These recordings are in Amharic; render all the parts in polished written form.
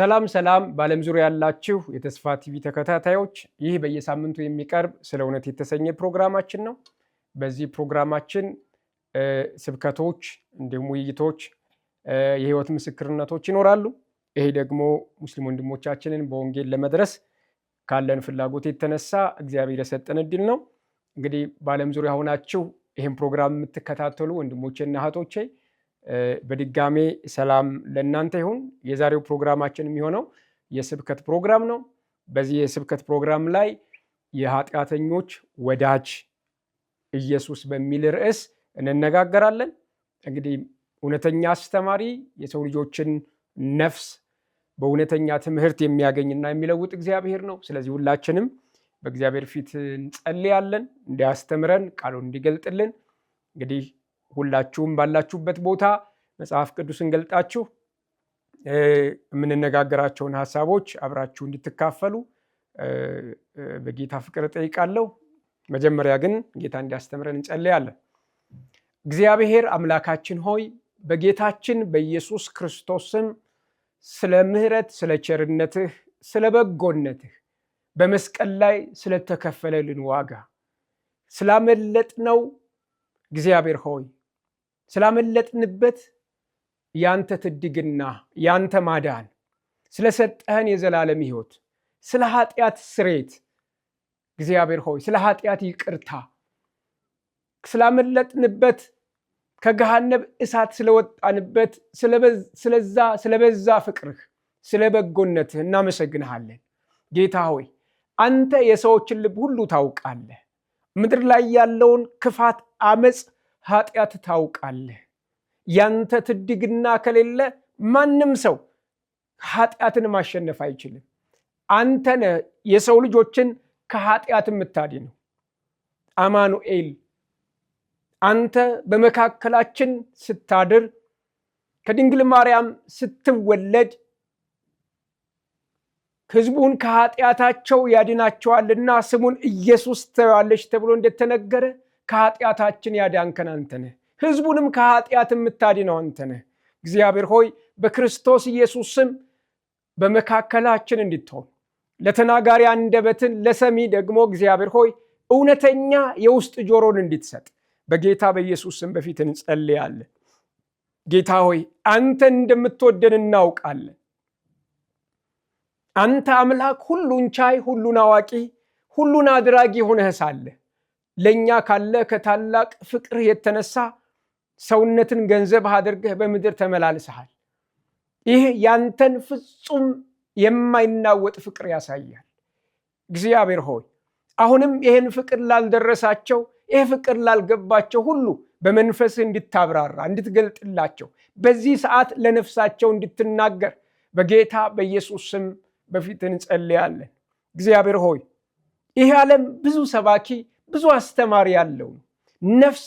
ሰላም በዓለም ዙሪያ ያላችሁ የተስፋ ቲቪ ተከታታዮች፣ ይህ በየሳምንቱ የሚቀርብ ስለ እውነት የተሰኘ ፕሮግራማችን ነው። በዚህ ፕሮግራማችን ስብከቶች፣ እንዲሁም ውይይቶች፣ የህይወት ምስክርነቶች ይኖራሉ። ይሄ ደግሞ ሙስሊም ወንድሞቻችንን በወንጌል ለመድረስ ካለን ፍላጎት የተነሳ እግዚአብሔር የሰጠን እድል ነው። እንግዲህ በዓለም ዙሪያ ሆናችሁ ይህን ፕሮግራም የምትከታተሉ ወንድሞቼና እህቶቼ በድጋሜ ሰላም ለእናንተ ይሁን። የዛሬው ፕሮግራማችን የሚሆነው የስብከት ፕሮግራም ነው። በዚህ የስብከት ፕሮግራም ላይ የኃጢአተኞች ወዳጅ ኢየሱስ በሚል ርዕስ እንነጋገራለን። እንግዲህ እውነተኛ አስተማሪ የሰው ልጆችን ነፍስ በእውነተኛ ትምህርት የሚያገኝና የሚለውጥ እግዚአብሔር ነው። ስለዚህ ሁላችንም በእግዚአብሔር ፊት እንጸልያለን፣ እንዲያስተምረን፣ ቃሉን እንዲገልጥልን። እንግዲህ ሁላችሁም ባላችሁበት ቦታ መጽሐፍ ቅዱስን ገልጣችሁ የምንነጋገራቸውን ሀሳቦች አብራችሁ እንድትካፈሉ በጌታ ፍቅር እጠይቃለሁ። መጀመሪያ ግን ጌታ እንዲያስተምረን እንጸልያለን። እግዚአብሔር አምላካችን ሆይ በጌታችን በኢየሱስ ክርስቶስ ስም ስለ ምሕረት፣ ስለ ቸርነትህ፣ ስለ በጎነትህ በመስቀል ላይ ስለተከፈለልን ዋጋ ስላመለጥነው እግዚአብሔር ሆይ ስላመለጥንበት ያንተ ትድግና ያንተ ማዳን ስለሰጠህን የዘላለም ሕይወት ስለ ኃጢአት ስሬት እግዚአብሔር ሆይ ስለ ኃጢአት ይቅርታ ስላመለጥንበት ከገሃነብ እሳት ስለወጣንበት ስለበዛ ፍቅርህ ስለ በጎነትህ እናመሰግንሃለን። ጌታ ሆይ አንተ የሰዎችን ልብ ሁሉ ታውቃለህ። ምድር ላይ ያለውን ክፋት፣ አመፅ፣ ኃጢአት ታውቃለህ። ያንተ ትድግና ከሌለ ማንም ሰው ኃጢአትን ማሸነፍ አይችልም። አንተ ነህ የሰው ልጆችን ከኃጢአት የምታድነው። አማኑኤል አንተ በመካከላችን ስታድር ከድንግል ማርያም ስትወለድ ሕዝቡን ከኃጢአታቸው ያድናቸዋልና ስሙን ኢየሱስ ትለዋለች ተብሎ እንደተነገረ ከኃጢአታችን ያዳንከን አንተ ነህ። ሕዝቡንም ከኃጢአት የምታድነው አንተ ነህ። እግዚአብሔር ሆይ በክርስቶስ ኢየሱስ ስም በመካከላችን እንድትሆን ለተናጋሪ አንደበትን ለሰሚ ደግሞ እግዚአብሔር ሆይ እውነተኛ የውስጥ ጆሮን እንድትሰጥ በጌታ በኢየሱስ ስም በፊት እንጸልያለን። ጌታ ሆይ አንተ እንደምትወደን እናውቃለን። አንተ አምላክ ሁሉን ቻይ፣ ሁሉን አዋቂ፣ ሁሉን አድራጊ ሆነህ ሳለ ለእኛ ካለ ከታላቅ ፍቅር የተነሳ ሰውነትን ገንዘብ አድርገህ በምድር ተመላልሰሃል። ይህ ያንተን ፍጹም የማይናወጥ ፍቅር ያሳያል። እግዚአብሔር ሆይ አሁንም ይህን ፍቅር ላልደረሳቸው፣ ይህ ፍቅር ላልገባቸው ሁሉ በመንፈስህ እንድታብራራ እንድትገልጥላቸው በዚህ ሰዓት ለነፍሳቸው እንድትናገር በጌታ በኢየሱስ ስም በፊት እንጸልያለን። እግዚአብሔር ሆይ ይህ ዓለም ብዙ ሰባኪ ብዙ አስተማሪ ያለው ነፍስ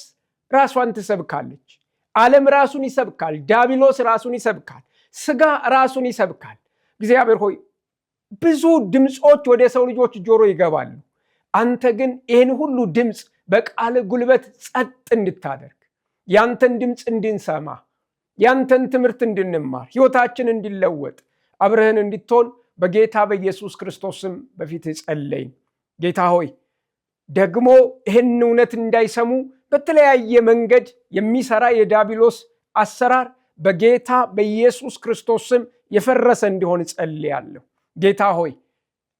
ራሷን ትሰብካለች። ዓለም ራሱን ይሰብካል። ዲያብሎስ ራሱን ይሰብካል። ስጋ ራሱን ይሰብካል። እግዚአብሔር ሆይ ብዙ ድምፆች ወደ ሰው ልጆች ጆሮ ይገባሉ። አንተ ግን ይህን ሁሉ ድምፅ በቃል ጉልበት ጸጥ እንድታደርግ ያንተን ድምፅ እንድንሰማ ያንተን ትምህርት እንድንማር ሕይወታችን እንዲለወጥ አብረህን እንድትሆን በጌታ በኢየሱስ ክርስቶስ ስም በፊት ጸለይን። ጌታ ሆይ ደግሞ ይህን እውነት እንዳይሰሙ በተለያየ መንገድ የሚሰራ የዲያብሎስ አሰራር በጌታ በኢየሱስ ክርስቶስ ስም የፈረሰ እንዲሆን ጸልያለሁ። ጌታ ሆይ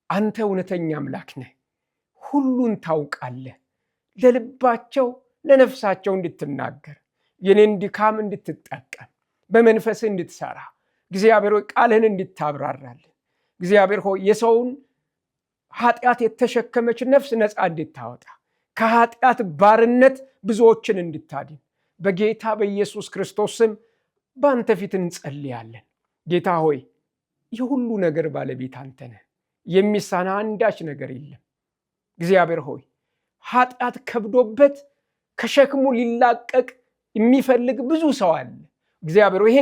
አንተ እውነተኛ አምላክ ነህ። ሁሉን ታውቃለህ። ለልባቸው ለነፍሳቸው እንድትናገር የኔን ድካም እንድትጠቀም በመንፈስህ እንድትሰራ እግዚአብሔር ሆይ ቃልህን እንድታብራራልን እግዚአብሔር ሆይ የሰውን ኃጢአት የተሸከመች ነፍስ ነፃ እንድታወጣ ከኃጢአት ባርነት ብዙዎችን እንድታድን በጌታ በኢየሱስ ክርስቶስ ስም በአንተ ፊት እንጸልያለን። ጌታ ሆይ የሁሉ ነገር ባለቤት አንተ ነህ። የሚሳና አንዳች ነገር የለም። እግዚአብሔር ሆይ ኃጢአት ከብዶበት ከሸክሙ ሊላቀቅ የሚፈልግ ብዙ ሰው አለ። እግዚአብሔር ሆይ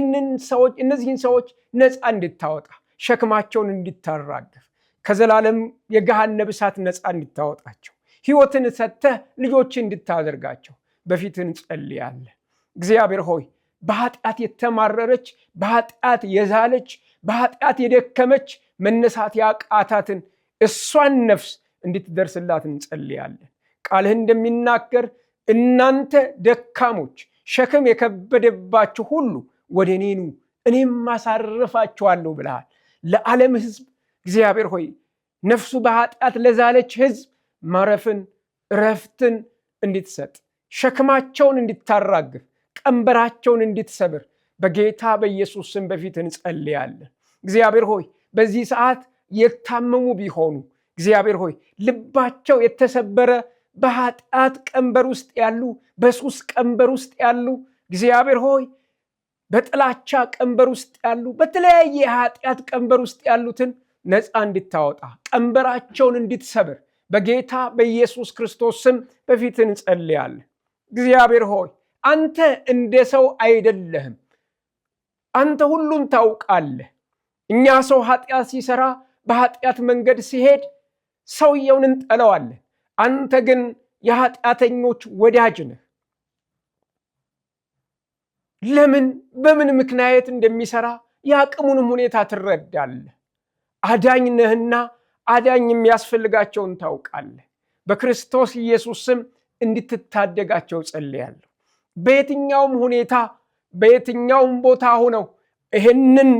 እነዚህን ሰዎች ነፃ እንድታወጣ ሸክማቸውን እንድታራግፍ ከዘላለም የገሃነብ እሳት ነፃ እንድታወጣቸው ሕይወትን ሰጥተህ ልጆች እንድታደርጋቸው በፊት እንጸልያለን። እግዚአብሔር ሆይ በኃጢአት የተማረረች በኃጢአት የዛለች በኃጢአት የደከመች መነሳት ያቃታትን እሷን ነፍስ እንድትደርስላት እንጸልያለን። ቃልህ እንደሚናገር እናንተ ደካሞች ሸክም የከበደባችሁ ሁሉ ወደ እኔ ኑ እኔም አሳርፋችኋለሁ ብለሃል። ለዓለም ሕዝብ እግዚአብሔር ሆይ ነፍሱ በኃጢአት ለዛለች ሕዝብ ማረፍን እረፍትን እንድትሰጥ ሸክማቸውን እንድታራግፍ ቀንበራቸውን እንድትሰብር በጌታ በኢየሱስ ስም በፊት እንጸልያለን። እግዚአብሔር ሆይ በዚህ ሰዓት የታመሙ ቢሆኑ እግዚአብሔር ሆይ ልባቸው የተሰበረ በኃጢአት ቀንበር ውስጥ ያሉ በሱስ ቀንበር ውስጥ ያሉ እግዚአብሔር ሆይ በጥላቻ ቀንበር ውስጥ ያሉ በተለያየ ኃጢአት ቀንበር ውስጥ ያሉትን ነፃ እንድታወጣ ቀንበራቸውን እንድትሰብር በጌታ በኢየሱስ ክርስቶስ ስም በፊት እንጸልያለን። እግዚአብሔር ሆይ አንተ እንደ ሰው አይደለህም። አንተ ሁሉን ታውቃለህ። እኛ ሰው ኃጢአት ሲሰራ በኃጢአት መንገድ ሲሄድ ሰውየውን እንጠለዋለን። አንተ ግን የኃጢአተኞች ወዳጅ ነህ። ለምን በምን ምክንያት እንደሚሰራ የአቅሙንም ሁኔታ ትረዳለህ። አዳኝ ነህና አዳኝ የሚያስፈልጋቸውን ታውቃለህ። በክርስቶስ ኢየሱስ ስም እንድትታደጋቸው ጸልያለሁ። በየትኛውም ሁኔታ በየትኛውም ቦታ ሆነው ይህንን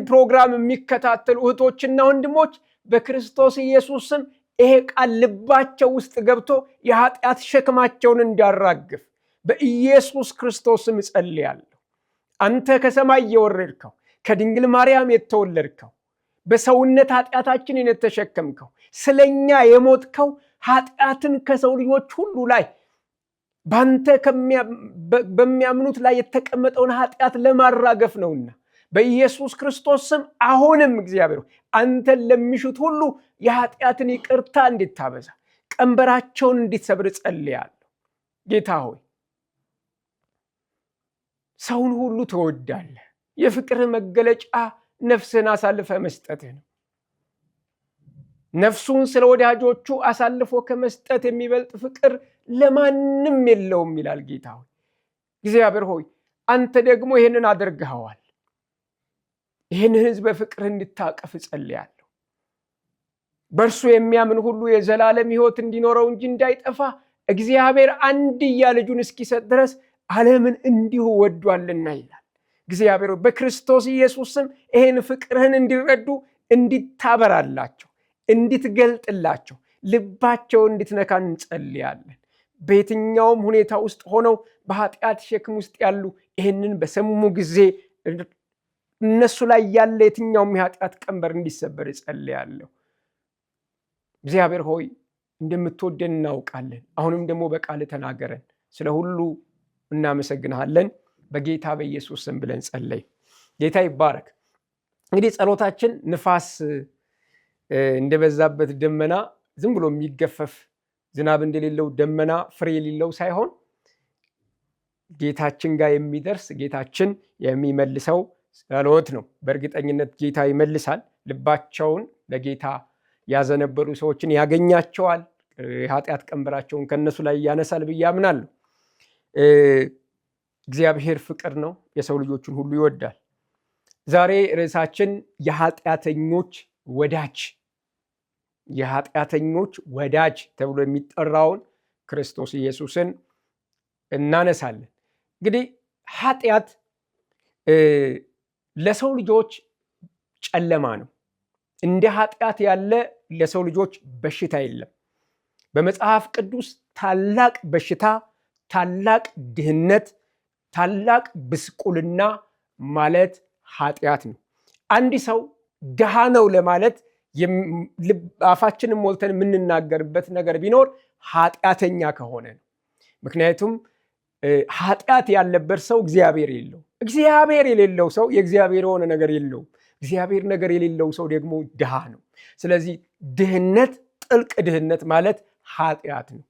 ፕሮግራም የሚከታተሉ እህቶችና ወንድሞች በክርስቶስ ኢየሱስ ስም ይሄ ቃል ልባቸው ውስጥ ገብቶ የኃጢአት ሸክማቸውን እንዲያራግፍ በኢየሱስ ክርስቶስ ስም ጸልያለሁ። አንተ ከሰማይ የወረድከው ከድንግል ማርያም የተወለድከው በሰውነት ኃጢአታችንን የተሸከምከው ስለኛ የሞትከው ኃጢአትን ከሰው ልጆች ሁሉ ላይ ባንተ በሚያምኑት ላይ የተቀመጠውን ኃጢአት ለማራገፍ ነውና በኢየሱስ ክርስቶስ ስም አሁንም እግዚአብሔር አንተን ለሚሹት ሁሉ የኃጢአትን ይቅርታ እንድታበዛ ቀንበራቸውን እንድትሰብር ጸልያለሁ። ጌታ ሆይ ሰውን ሁሉ ትወዳለህ። የፍቅር መገለጫ ነፍስህን አሳልፈ መስጠትህ ነው። ነፍሱን ስለ ወዳጆቹ አሳልፎ ከመስጠት የሚበልጥ ፍቅር ለማንም የለውም ይላል ጌታ ሆይ። እግዚአብሔር ሆይ አንተ ደግሞ ይህንን አድርገኸዋል። ይህን ሕዝብ በፍቅር እንድታቀፍ ጸልያለሁ። በእርሱ የሚያምን ሁሉ የዘላለም ሕይወት እንዲኖረው እንጂ እንዳይጠፋ እግዚአብሔር አንድያ ልጁን እስኪሰጥ ድረስ ዓለምን እንዲሁ ወዷልና ይላል። እግዚአብሔር በክርስቶስ ኢየሱስ ስም ይህን ፍቅርህን እንዲረዱ እንድታበራላቸው እንድትገልጥላቸው ልባቸውን እንድትነካ እንጸልያለን። በየትኛውም ሁኔታ ውስጥ ሆነው በኃጢአት ሸክም ውስጥ ያሉ ይህንን በሰሙ ጊዜ እነሱ ላይ ያለ የትኛውም የኃጢአት ቀንበር እንዲሰበር እጸልያለሁ። እግዚአብሔር ሆይ እንደምትወደን እናውቃለን። አሁንም ደግሞ በቃል ተናገረን። ስለ ሁሉ እናመሰግንሃለን። በጌታ በኢየሱስ ስም ብለን ጸለይ። ጌታ ይባረክ። እንግዲህ ጸሎታችን ንፋስ እንደበዛበት ደመና ዝም ብሎ የሚገፈፍ ዝናብ እንደሌለው ደመና ፍሬ የሌለው ሳይሆን ጌታችን ጋር የሚደርስ ጌታችን የሚመልሰው ጸሎት ነው። በእርግጠኝነት ጌታ ይመልሳል። ልባቸውን ለጌታ ያዘነበሉ ሰዎችን ያገኛቸዋል። የኃጢአት ቀንበራቸውን ከነሱ ላይ ያነሳል ብዬ አምናለሁ። እግዚአብሔር ፍቅር ነው፣ የሰው ልጆችን ሁሉ ይወዳል። ዛሬ ርዕሳችን የኃጢአተኞች ወዳጅ የኃጢአተኞች ወዳጅ ተብሎ የሚጠራውን ክርስቶስ ኢየሱስን እናነሳለን። እንግዲህ ኃጢአት ለሰው ልጆች ጨለማ ነው። እንደ ኃጢአት ያለ ለሰው ልጆች በሽታ የለም። በመጽሐፍ ቅዱስ ታላቅ በሽታ፣ ታላቅ ድህነት፣ ታላቅ ብስቁልና ማለት ኃጢአት ነው። አንድ ሰው ድሃ ነው ለማለት አፋችንን ሞልተን የምንናገርበት ነገር ቢኖር ኃጢአተኛ ከሆነ ነው። ምክንያቱም ኃጢአት ያለበት ሰው እግዚአብሔር የለው። እግዚአብሔር የሌለው ሰው የእግዚአብሔር የሆነ ነገር የለውም። እግዚአብሔር ነገር የሌለው ሰው ደግሞ ድሃ ነው። ስለዚህ ድህነት፣ ጥልቅ ድህነት ማለት ኃጢአት ነው።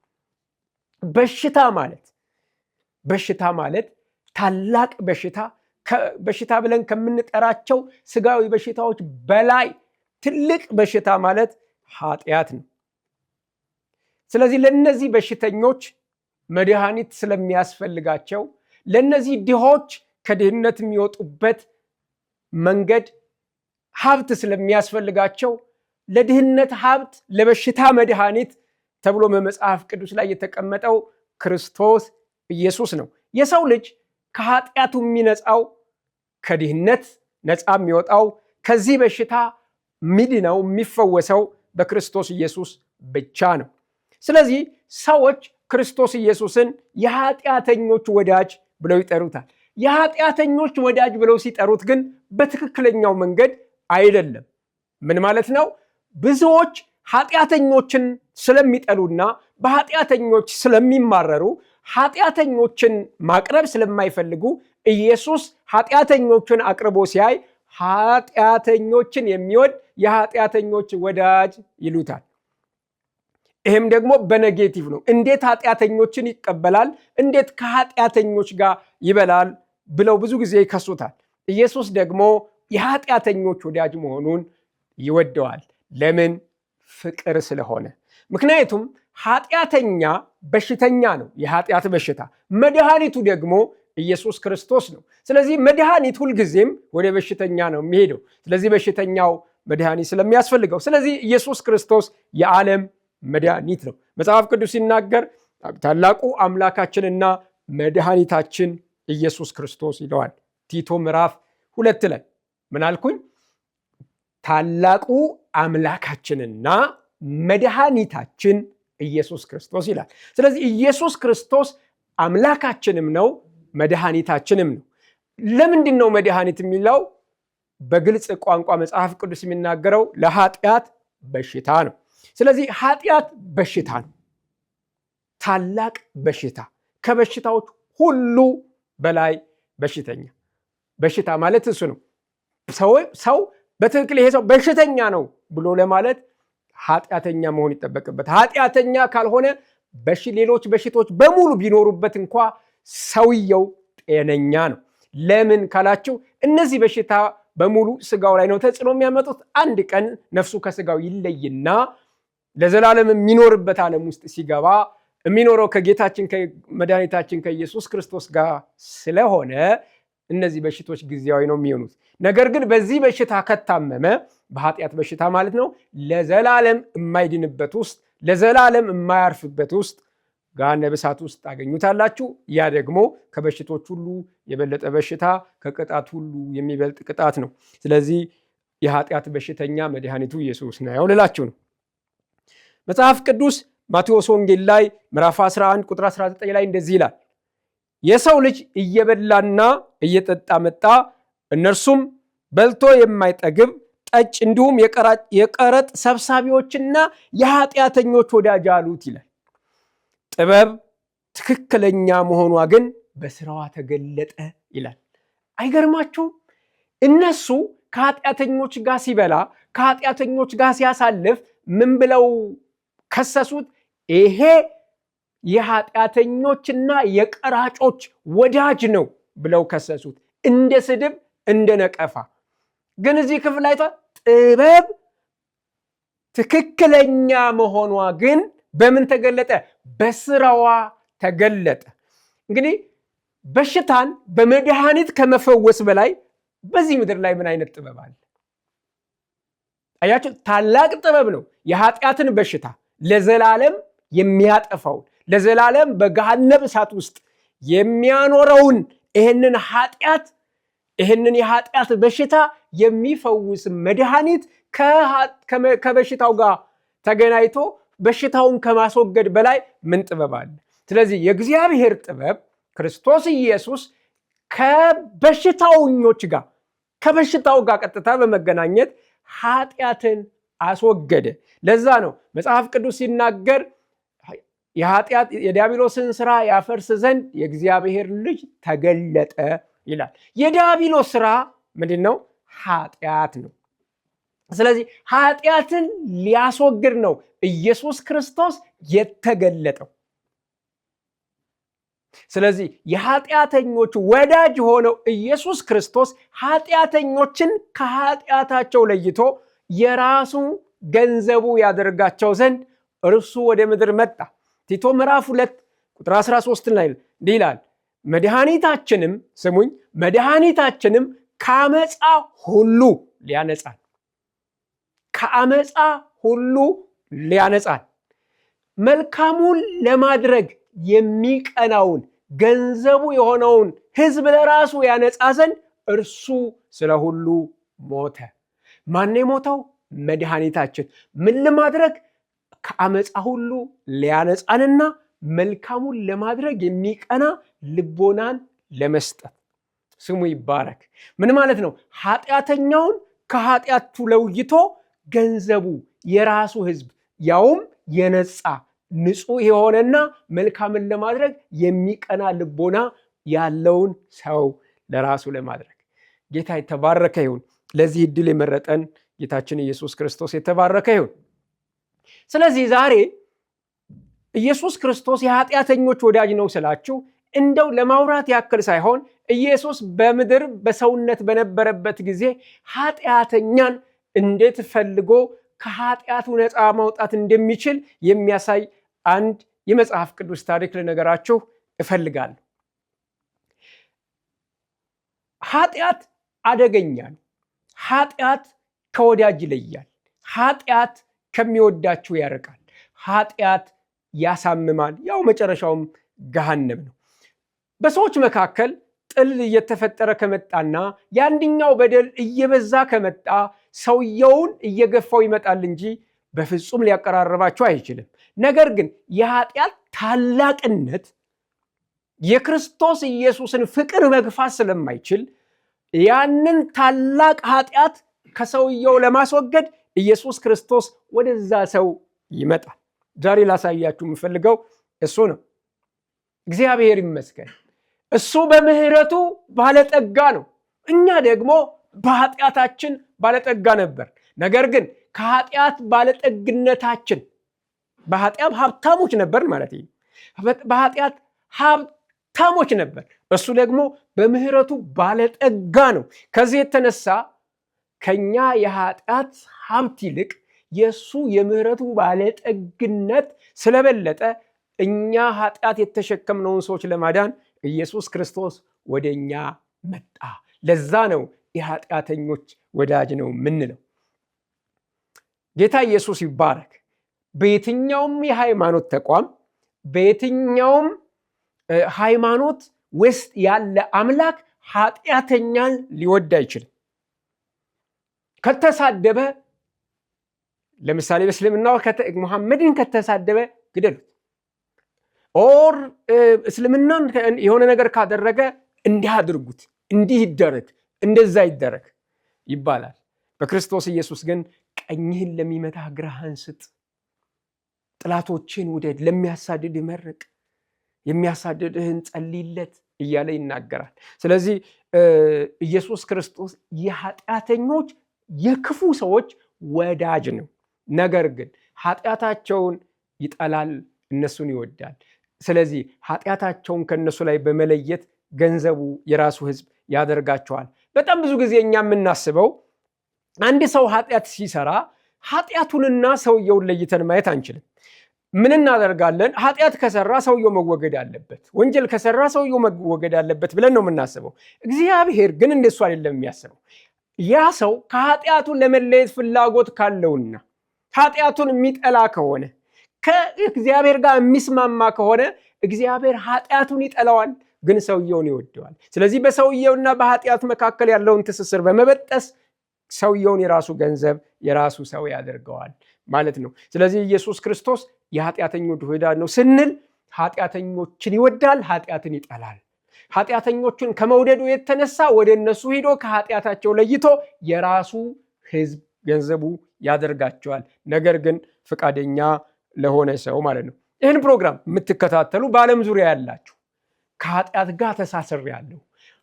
በሽታ ማለት ታላቅ በሽታ ብለን ከምንጠራቸው ስጋዊ በሽታዎች በላይ ትልቅ በሽታ ማለት ኃጢአት ነው። ስለዚህ ለነዚህ በሽተኞች መድኃኒት ስለሚያስፈልጋቸው ለነዚህ ድሆች ከድህነት የሚወጡበት መንገድ ሀብት ስለሚያስፈልጋቸው ለድህነት ሀብት ለበሽታ መድኃኒት ተብሎ በመጽሐፍ ቅዱስ ላይ የተቀመጠው ክርስቶስ ኢየሱስ ነው። የሰው ልጅ ከኃጢአቱ የሚነጻው ከድህነት ነፃ የሚወጣው ከዚህ በሽታ ሚድነው የሚፈወሰው በክርስቶስ ኢየሱስ ብቻ ነው። ስለዚህ ሰዎች ክርስቶስ ኢየሱስን የኃጢአተኞች ወዳጅ ብለው ይጠሩታል። የኃጢአተኞች ወዳጅ ብለው ሲጠሩት ግን በትክክለኛው መንገድ አይደለም። ምን ማለት ነው? ብዙዎች ኃጢአተኞችን ስለሚጠሉና በኃጢአተኞች ስለሚማረሩ ኃጢአተኞችን ማቅረብ ስለማይፈልጉ ኢየሱስ ኃጢአተኞችን አቅርቦ ሲያይ ኃጢአተኞችን የሚወድ የኃጢአተኞች ወዳጅ ይሉታል። ይህም ደግሞ በኔጌቲቭ ነው። እንዴት ኃጢአተኞችን ይቀበላል? እንዴት ከኃጢአተኞች ጋር ይበላል? ብለው ብዙ ጊዜ ይከሱታል። ኢየሱስ ደግሞ የኃጢአተኞች ወዳጅ መሆኑን ይወደዋል። ለምን? ፍቅር ስለሆነ። ምክንያቱም ኃጢአተኛ በሽተኛ ነው፣ የኃጢአት በሽታ። መድኃኒቱ ደግሞ ኢየሱስ ክርስቶስ ነው። ስለዚህ መድኃኒት ሁልጊዜም ወደ በሽተኛ ነው የሚሄደው። ስለዚህ በሽተኛው መድኃኒት ስለሚያስፈልገው፣ ስለዚህ ኢየሱስ ክርስቶስ የዓለም መድኃኒት ነው። መጽሐፍ ቅዱስ ሲናገር ታላቁ አምላካችንና መድኃኒታችን ኢየሱስ ክርስቶስ ይለዋል። ቲቶ ምዕራፍ 2 ላይ ምን አልኩኝ? ታላቁ አምላካችንና መድኃኒታችን ኢየሱስ ክርስቶስ ይላል። ስለዚህ ኢየሱስ ክርስቶስ አምላካችንም ነው መድኃኒታችንም ነው። ለምንድን ነው መድኃኒት የሚለው? በግልጽ ቋንቋ መጽሐፍ ቅዱስ የሚናገረው ለኃጢአት በሽታ ነው። ስለዚህ ኃጢአት በሽታ ነው፣ ታላቅ በሽታ፣ ከበሽታዎች ሁሉ በላይ በሽተኛ። በሽታ ማለት እሱ ነው። ሰው በትክክል ይሄ ሰው በሽተኛ ነው ብሎ ለማለት ኃጢአተኛ መሆን ይጠበቅበት። ኃጢአተኛ ካልሆነ ሌሎች በሽታዎች በሙሉ ቢኖሩበት እንኳ ሰውየው ጤነኛ ነው። ለምን ካላችሁ እነዚህ በሽታ በሙሉ ስጋው ላይ ነው ተጽዕኖ የሚያመጡት። አንድ ቀን ነፍሱ ከስጋው ይለይና ለዘላለም የሚኖርበት ዓለም ውስጥ ሲገባ የሚኖረው ከጌታችን ከመድኃኒታችን ከኢየሱስ ክርስቶስ ጋር ስለሆነ እነዚህ በሽቶች ጊዜያዊ ነው የሚሆኑት። ነገር ግን በዚህ በሽታ ከታመመ በኃጢአት በሽታ ማለት ነው ለዘላለም የማይድንበት ውስጥ ለዘላለም የማያርፍበት ውስጥ ገሃነመ እሳት ውስጥ ታገኙታላችሁ። ያ ደግሞ ከበሽቶች ሁሉ የበለጠ በሽታ ከቅጣት ሁሉ የሚበልጥ ቅጣት ነው። ስለዚህ የኃጢአት በሽተኛ መድኃኒቱ ኢየሱስ ነው ልላችሁ ነው። መጽሐፍ ቅዱስ ማቴዎስ ወንጌል ላይ ምዕራፍ 11 ቁጥር 19 ላይ እንደዚህ ይላል፣ የሰው ልጅ እየበላና እየጠጣ መጣ፣ እነርሱም በልቶ የማይጠግብ ጠጭ፣ እንዲሁም የቀረጥ ሰብሳቢዎችና የኃጢአተኞች ወዳጅ አሉት ይላል። ጥበብ ትክክለኛ መሆኗ ግን በስራዋ ተገለጠ ይላል። አይገርማችሁም? እነሱ ከኃጢአተኞች ጋር ሲበላ ከኃጢአተኞች ጋር ሲያሳልፍ ምን ብለው ከሰሱት? ይሄ የኃጢአተኞችና የቀራጮች ወዳጅ ነው ብለው ከሰሱት፣ እንደ ስድብ እንደ ነቀፋ። ግን እዚህ ክፍል አይቷ ጥበብ ትክክለኛ መሆኗ ግን በምን ተገለጠ? በስራዋ ተገለጠ። እንግዲህ በሽታን በመድኃኒት ከመፈወስ በላይ በዚህ ምድር ላይ ምን አይነት ጥበብ አለ? አያችሁ፣ ታላቅ ጥበብ ነው። የኃጢአትን በሽታ ለዘላለም የሚያጠፋውን ለዘላለም በገሃነመ እሳት ውስጥ የሚያኖረውን ይህንን የኃጢአት በሽታ የሚፈውስ መድኃኒት ከበሽታው ጋር ተገናኝቶ በሽታውን ከማስወገድ በላይ ምን ጥበብ አለ? ስለዚህ የእግዚአብሔር ጥበብ ክርስቶስ ኢየሱስ ከበሽታው ጋር ቀጥታ በመገናኘት ኃጢአትን አስወገደ። ለዛ ነው መጽሐፍ ቅዱስ ሲናገር የዲያብሎስን ስራ ያፈርስ ዘንድ የእግዚአብሔር ልጅ ተገለጠ ይላል። የዲያብሎስ ስራ ምንድን ነው? ኃጢአት ነው። ስለዚህ ኃጢአትን ሊያስወግድ ነው ኢየሱስ ክርስቶስ የተገለጠው። ስለዚህ የኃጢአተኞች ወዳጅ ሆነው ኢየሱስ ክርስቶስ ኃጢአተኞችን ከኃጢአታቸው ለይቶ የራሱ ገንዘቡ ያደርጋቸው ዘንድ እርሱ ወደ ምድር መጣ። ቲቶ ምዕራፍ 2 ቁጥር 13 ላይ እንዲህ ይላል፣ መድኃኒታችንም ከአመፃ ሁሉ ሊያነጻን፣ ከአመፃ ሁሉ ሊያነጻን፣ መልካሙን ለማድረግ የሚቀናውን ገንዘቡ የሆነውን ሕዝብ ለራሱ ያነጻ ዘንድ እርሱ ስለ ሁሉ ሞተ። ማን የሞተው? መድኃኒታችን። ምን ለማድረግ? ከአመፃ ሁሉ ሊያነጻንና መልካሙን ለማድረግ የሚቀና ልቦናን ለመስጠት። ስሙ ይባረክ። ምን ማለት ነው? ኃጢአተኛውን ከኃጢአቱ ለውይቶ ገንዘቡ የራሱ ሕዝብ ያውም የነጻ ንጹሕ የሆነና መልካምን ለማድረግ የሚቀና ልቦና ያለውን ሰው ለራሱ ለማድረግ። ጌታ የተባረከ ይሁን። ለዚህ ዕድል የመረጠን ጌታችን ኢየሱስ ክርስቶስ የተባረከ ይሁን። ስለዚህ ዛሬ ኢየሱስ ክርስቶስ የኃጢአተኞች ወዳጅ ነው ስላችሁ እንደው ለማውራት ያክል ሳይሆን ኢየሱስ በምድር በሰውነት በነበረበት ጊዜ ኃጢአተኛን እንዴት ፈልጎ ከኃጢአቱ ነፃ ማውጣት እንደሚችል የሚያሳይ አንድ የመጽሐፍ ቅዱስ ታሪክ ልነገራችሁ እፈልጋለሁ። ኃጢአት አደገኛ ነው። ኃጢአት ከወዳጅ ይለያል። ኃጢአት ከሚወዳችሁ ያርቃል። ኃጢአት ያሳምማል። ያው መጨረሻውም ገሃነም ነው። በሰዎች መካከል ጥል እየተፈጠረ ከመጣና የአንደኛው በደል እየበዛ ከመጣ ሰውየውን እየገፋው ይመጣል እንጂ በፍጹም ሊያቀራርባቸው አይችልም። ነገር ግን የኃጢአት ታላቅነት የክርስቶስ ኢየሱስን ፍቅር መግፋት ስለማይችል ያንን ታላቅ ኃጢአት ከሰውየው ለማስወገድ ኢየሱስ ክርስቶስ ወደዛ ሰው ይመጣል። ዛሬ ላሳያችሁ የምፈልገው እሱ ነው። እግዚአብሔር ይመስገን። እሱ በምህረቱ ባለጠጋ ነው። እኛ ደግሞ በኃጢአታችን ባለጠጋ ነበር። ነገር ግን ከኃጢአት ባለጠግነታችን በኃጢአት ሀብታሞች ነበር ማለት ነው። በኃጢአት ሀብታሞች ነበር። እሱ ደግሞ በምህረቱ ባለጠጋ ነው። ከዚህ የተነሳ ከኛ የኃጢአት ሀብት ይልቅ የእሱ የምህረቱ ባለጠግነት ስለበለጠ እኛ ኃጢአት የተሸከምነውን ሰዎች ለማዳን ኢየሱስ ክርስቶስ ወደ እኛ መጣ። ለዛ ነው የኃጢአተኞች ወዳጅ ነው ምንለው። ጌታ ኢየሱስ ይባረክ። በየትኛውም የሃይማኖት ተቋም በየትኛውም ሃይማኖት ውስጥ ያለ አምላክ ኃጢአተኛን ሊወድ አይችልም። ከተሳደበ፣ ለምሳሌ በእስልምናው ሙሐመድን ከተሳደበ ግደሉት፣ ኦር እስልምናን የሆነ ነገር ካደረገ እንዲህ አድርጉት፣ እንዲህ ይደረግ፣ እንደዛ ይደረግ ይባላል። በክርስቶስ ኢየሱስ ግን ቀኝህን ለሚመታ ግራህን ስጥ፣ ጥላቶችን ውደድ፣ ለሚያሳድድ መርቅ፣ የሚያሳድድህን ጸልይለት እያለ ይናገራል። ስለዚህ ኢየሱስ ክርስቶስ የኃጢአተኞች የክፉ ሰዎች ወዳጅ ነው። ነገር ግን ኃጢአታቸውን ይጠላል፣ እነሱን ይወዳል። ስለዚህ ኃጢአታቸውን ከነሱ ላይ በመለየት ገንዘቡ የራሱ ሕዝብ ያደርጋቸዋል። በጣም ብዙ ጊዜ እኛ የምናስበው አንድ ሰው ኃጢአት ሲሰራ ኃጢአቱንና ሰውየውን ለይተን ማየት አንችልም። ምን እናደርጋለን? ኃጢአት ከሰራ ሰውየው መወገድ አለበት፣ ወንጀል ከሰራ ሰውየው መወገድ አለበት ብለን ነው የምናስበው። እግዚአብሔር ግን እንደሱ አይደለም የሚያስበው። ያ ሰው ከኃጢአቱን ለመለየት ፍላጎት ካለውና ኃጢአቱን የሚጠላ ከሆነ ከእግዚአብሔር ጋር የሚስማማ ከሆነ እግዚአብሔር ኃጢአቱን ይጠላዋል፣ ግን ሰውየውን ይወደዋል። ስለዚህ በሰውየውና በኃጢአት መካከል ያለውን ትስስር በመበጠስ ሰውየውን የራሱ ገንዘብ የራሱ ሰው ያደርገዋል ማለት ነው። ስለዚህ ኢየሱስ ክርስቶስ የኃጢአተኞች ወዳጅ ነው ስንል ኃጢአተኞችን ይወዳል፣ ኃጢአትን ይጠላል። ኃጢአተኞችን ከመውደዱ የተነሳ ወደ እነሱ ሄዶ ከኃጢአታቸው ለይቶ የራሱ ሕዝብ ገንዘቡ ያደርጋቸዋል። ነገር ግን ፈቃደኛ ለሆነ ሰው ማለት ነው። ይህን ፕሮግራም የምትከታተሉ በዓለም ዙሪያ ያላችሁ ከኃጢአት ጋር ተሳስሬያለሁ፣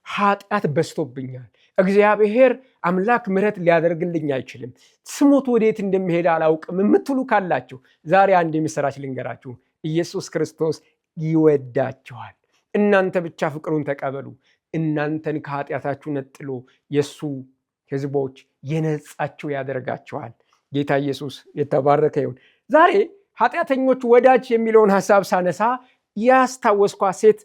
ኃጢአት በዝቶብኛል፣ እግዚአብሔር አምላክ ምሕረት ሊያደርግልኝ አይችልም፣ ስሞት ወዴት እንደሚሄድ አላውቅም የምትሉ ካላችሁ ዛሬ አንድ የምስራች ልንገራችሁ። ኢየሱስ ክርስቶስ ይወዳችኋል። እናንተ ብቻ ፍቅሩን ተቀበሉ። እናንተን ከኃጢአታችሁ ነጥሎ የእሱ ሕዝቦች የነጻችሁ ያደርጋችኋል። ጌታ ኢየሱስ የተባረከ ይሁን። ዛሬ ኃጢአተኞች ወዳጅ የሚለውን ሐሳብ ሳነሳ ያስታወስኳ ሴት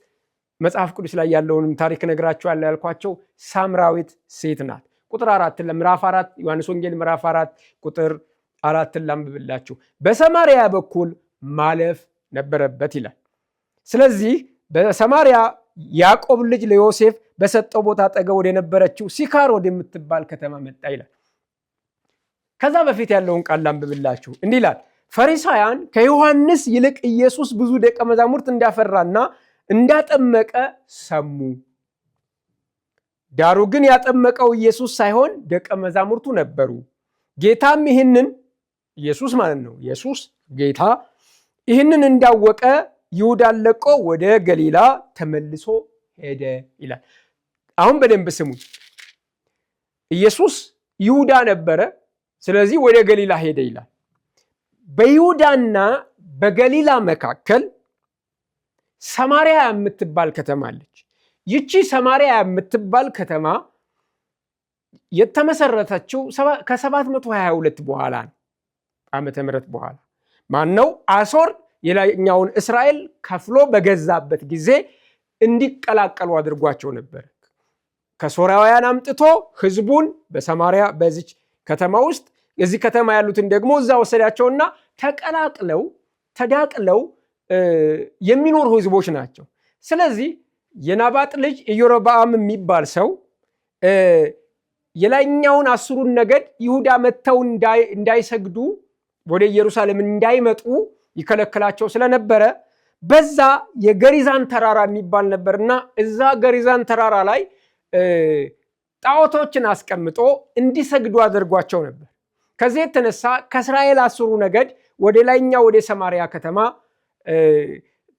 መጽሐፍ ቅዱስ ላይ ያለውንም ታሪክ ነግራችኋለሁ ያልኳቸው ሳምራዊት ሴት ናት። ቁጥር 4 ምዕራፍ 4 ዮሐንስ ወንጌል ምዕራፍ 4 ቁጥር 4 ላንብብላችሁ። በሰማርያ በኩል ማለፍ ነበረበት ይላል። ስለዚህ በሰማርያ ያዕቆብ ልጅ ለዮሴፍ በሰጠው ቦታ አጠገብ ወደ ነበረችው ሲካር ወደምትባል ከተማ መጣ ይላል። ከዛ በፊት ያለውን ቃል ላንብብላችሁ። እንዲህ ይላል፣ ፈሪሳውያን ከዮሐንስ ይልቅ ኢየሱስ ብዙ ደቀ መዛሙርት እንዳፈራና እንዳጠመቀ ሰሙ። ዳሩ ግን ያጠመቀው ኢየሱስ ሳይሆን ደቀ መዛሙርቱ ነበሩ። ጌታም ይህንን ኢየሱስ ማለት ነው፣ ኢየሱስ ጌታ ይህንን እንዳወቀ ይሁዳን ለቆ ወደ ገሊላ ተመልሶ ሄደ ይላል። አሁን በደንብ ስሙ። ኢየሱስ ይሁዳ ነበረ፣ ስለዚህ ወደ ገሊላ ሄደ ይላል። በይሁዳና በገሊላ መካከል ሰማርያ የምትባል ከተማ አለች። ይቺ ሰማርያ የምትባል ከተማ የተመሰረተችው ከ722 በኋላ ነው፣ ዓመተ ምህረት በኋላ ማነው አሶር የላይኛውን እስራኤል ከፍሎ በገዛበት ጊዜ እንዲቀላቀሉ አድርጓቸው ነበር። ከሶርያውያን አምጥቶ ህዝቡን በሰማርያ በዚች ከተማ ውስጥ የዚህ ከተማ ያሉትን ደግሞ እዛ ወሰዳቸውና ተቀላቅለው ተዳቅለው የሚኖሩ ህዝቦች ናቸው። ስለዚህ የናባጥ ልጅ ኢዮርብዓም የሚባል ሰው የላይኛውን 10ሩን ነገድ ይሁዳ መጥተው እንዳይሰግዱ ወደ ኢየሩሳሌም እንዳይመጡ ይከለክላቸው ስለነበረ በዛ የገሪዛን ተራራ የሚባል ነበርና እዛ ገሪዛን ተራራ ላይ ጣዖቶችን አስቀምጦ እንዲሰግዱ አድርጓቸው ነበር። ከዚህ የተነሳ ከእስራኤል 10ሩ ነገድ ወደ ላይኛው ወደ ሰማርያ ከተማ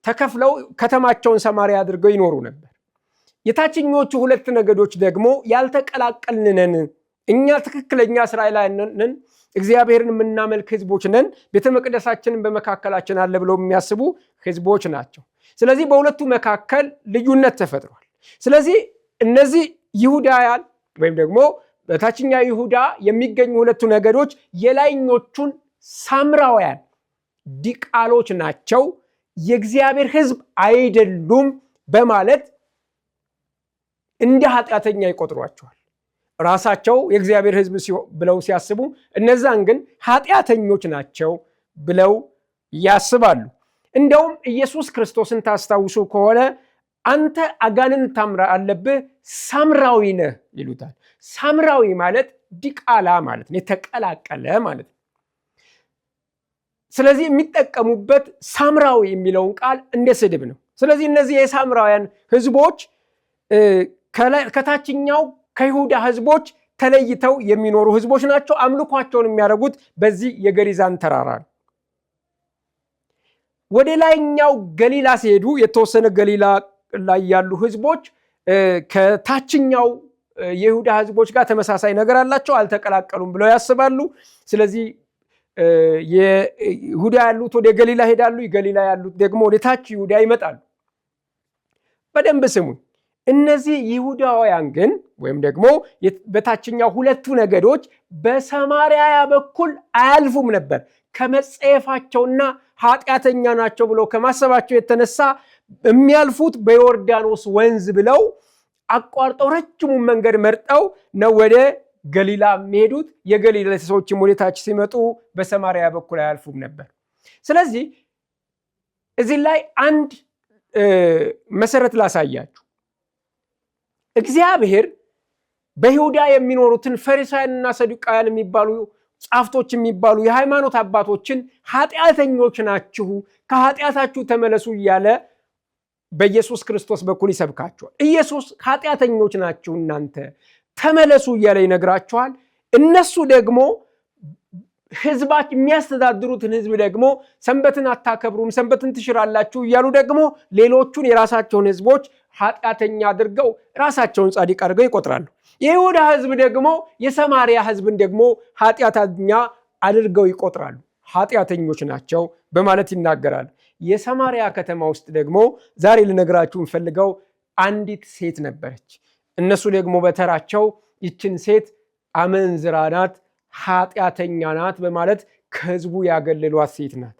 ተከፍለው ከተማቸውን ሰማርያ አድርገው ይኖሩ ነበር። የታችኞቹ 2 ነገዶች ደግሞ ያልተቀላቀልንን እኛ ትክክለኛ እስራኤላውያን እግዚአብሔርን የምናመልክ ህዝቦች ነን፣ ቤተ መቅደሳችንን በመካከላችን አለ ብለው የሚያስቡ ህዝቦች ናቸው። ስለዚህ በሁለቱ መካከል ልዩነት ተፈጥሯል። ስለዚህ እነዚህ ይሁዳውያን ወይም ደግሞ በታችኛ ይሁዳ የሚገኙ 2 ነገዶች የላይኞቹን ሳምራውያን ዲቃሎች ናቸው፣ የእግዚአብሔር ህዝብ አይደሉም በማለት እንደ ኃጢአተኛ ይቆጥሯቸዋል። ራሳቸው የእግዚአብሔር ህዝብ ብለው ሲያስቡ፣ እነዛን ግን ኃጢአተኞች ናቸው ብለው ያስባሉ። እንደውም ኢየሱስ ክርስቶስን ታስታውሱ ከሆነ አንተ አጋንንት ታምራ አለብህ ሳምራዊ ነህ ይሉታል። ሳምራዊ ማለት ዲቃላ ማለት ነው፣ የተቀላቀለ ማለት ነው። ስለዚህ የሚጠቀሙበት ሳምራዊ የሚለውን ቃል እንደ ስድብ ነው። ስለዚህ እነዚህ የሳምራውያን ህዝቦች ከታችኛው ከይሁዳ ህዝቦች ተለይተው የሚኖሩ ህዝቦች ናቸው። አምልኳቸውን የሚያደርጉት በዚህ የገሪዛን ተራራ ነው። ወደ ላይኛው ገሊላ ሲሄዱ የተወሰነ ገሊላ ላይ ያሉ ህዝቦች ከታችኛው የይሁዳ ህዝቦች ጋር ተመሳሳይ ነገር አላቸው፣ አልተቀላቀሉም ብለው ያስባሉ። ስለዚህ የይሁዳ ያሉት ወደ ገሊላ ሄዳሉ፣ የገሊላ ያሉት ደግሞ ወደ ታች ይሁዳ ይመጣሉ። በደንብ ስሙን። እነዚህ ይሁዳውያን ግን ወይም ደግሞ በታችኛው 2ቱ ነገዶች በሰማርያ በኩል አያልፉም ነበር። ከመጸየፋቸውና ኃጢአተኛ ናቸው ብለው ከማሰባቸው የተነሳ የሚያልፉት በዮርዳኖስ ወንዝ ብለው አቋርጠው ረጅሙን መንገድ መርጠው ነው ወደ ገሊላ የሚሄዱት። የገሊላ ሰዎችም ወደ ታች ሲመጡ በሰማርያ በኩል አያልፉም ነበር። ስለዚህ እዚህ ላይ አንድ መሰረት ላሳያችሁ። እግዚአብሔር በይሁዳ የሚኖሩትን ፈሪሳውያንና ሰዱቃውያን የሚባሉ ጻፍቶች የሚባሉ የሃይማኖት አባቶችን ኃጢአተኞች ናችሁ፣ ከኃጢአታችሁ ተመለሱ እያለ በኢየሱስ ክርስቶስ በኩል ይሰብካቸዋል። ኢየሱስ ኃጢአተኞች ናችሁ እናንተ ተመለሱ እያለ ይነግራቸዋል። እነሱ ደግሞ ህዝባች የሚያስተዳድሩትን ህዝብ ደግሞ ሰንበትን አታከብሩም፣ ሰንበትን ትሽራላችሁ እያሉ ደግሞ ሌሎቹን የራሳቸውን ህዝቦች ኃጢአተኛ አድርገው ራሳቸውን ጻድቅ አድርገው ይቆጥራሉ። የይሁዳ ህዝብ ደግሞ የሰማርያ ህዝብን ደግሞ ኃጢአተኛ አድርገው ይቆጥራሉ። ኃጢአተኞች ናቸው በማለት ይናገራል። የሰማርያ ከተማ ውስጥ ደግሞ ዛሬ ልነግራችሁ እንፈልገው አንዲት ሴት ነበረች። እነሱ ደግሞ በተራቸው ይችን ሴት አመንዝራ ናት፣ ኃጢአተኛ ናት በማለት ከህዝቡ ያገለሏት ሴት ናት።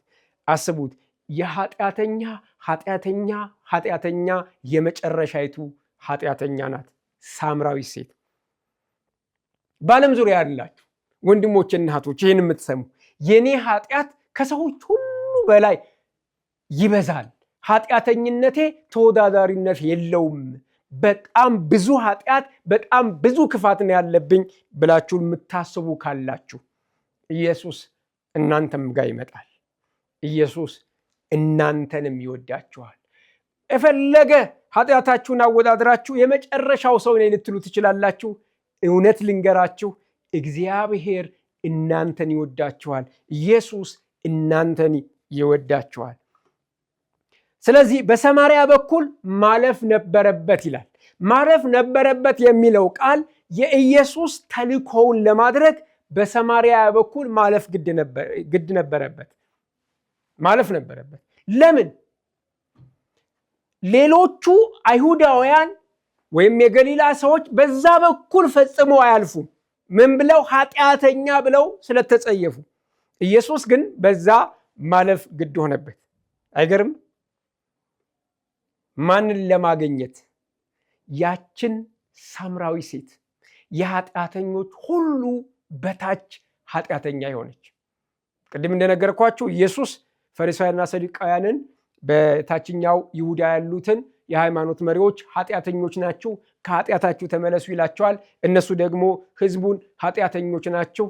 አስቡት፣ ኃጢአተኛ የመጨረሻይቱ ኃጢአተኛ ናት ሳምራዊ ሴት። በዓለም ዙሪያ ያላችሁ ወንድሞችና እህቶች ይህን የምትሰሙ የኔ ኃጢአት ከሰዎች ሁሉ በላይ ይበዛል፣ ኃጢአተኝነቴ ተወዳዳሪነት የለውም፣ በጣም ብዙ ኃጢአት፣ በጣም ብዙ ክፋት ነው ያለብኝ ብላችሁ የምታስቡ ካላችሁ ኢየሱስ እናንተም ጋር ይመጣል። ኢየሱስ እናንተንም ይወዳችኋል። የፈለገ ኃጢአታችሁን አወዳድራችሁ የመጨረሻው ሰው ነኝ ልትሉ ትችላላችሁ። እውነት ልንገራችሁ፣ እግዚአብሔር እናንተን ይወዳችኋል። ኢየሱስ እናንተን ይወዳችኋል። ስለዚህ በሰማርያ በኩል ማለፍ ነበረበት ይላል። ማለፍ ነበረበት የሚለው ቃል የኢየሱስ ተልእኮውን ለማድረግ በሰማርያ በኩል ማለፍ ግድ ነበረበት፣ ማለፍ ነበረበት። ለምን? ሌሎቹ አይሁዳውያን ወይም የገሊላ ሰዎች በዛ በኩል ፈጽሞ አያልፉም። ምን ብለው? ኃጢአተኛ ብለው ስለተጸየፉ። ኢየሱስ ግን በዛ ማለፍ ግድ ሆነበት። አይገርም? ማንን ለማግኘት? ያችን ሳምራዊ ሴት፣ የኃጢአተኞች ሁሉ በታች ኃጢአተኛ የሆነች። ቅድም እንደነገርኳችሁ ኢየሱስ ፈሪሳውያንና ሰዱቃውያንን በታችኛው ይሁዳ ያሉትን የሃይማኖት መሪዎች ኃጢአተኞች ናችሁ፣ ከኃጢአታችሁ ተመለሱ ይላቸዋል። እነሱ ደግሞ ህዝቡን ኃጢአተኞች ናቸው፣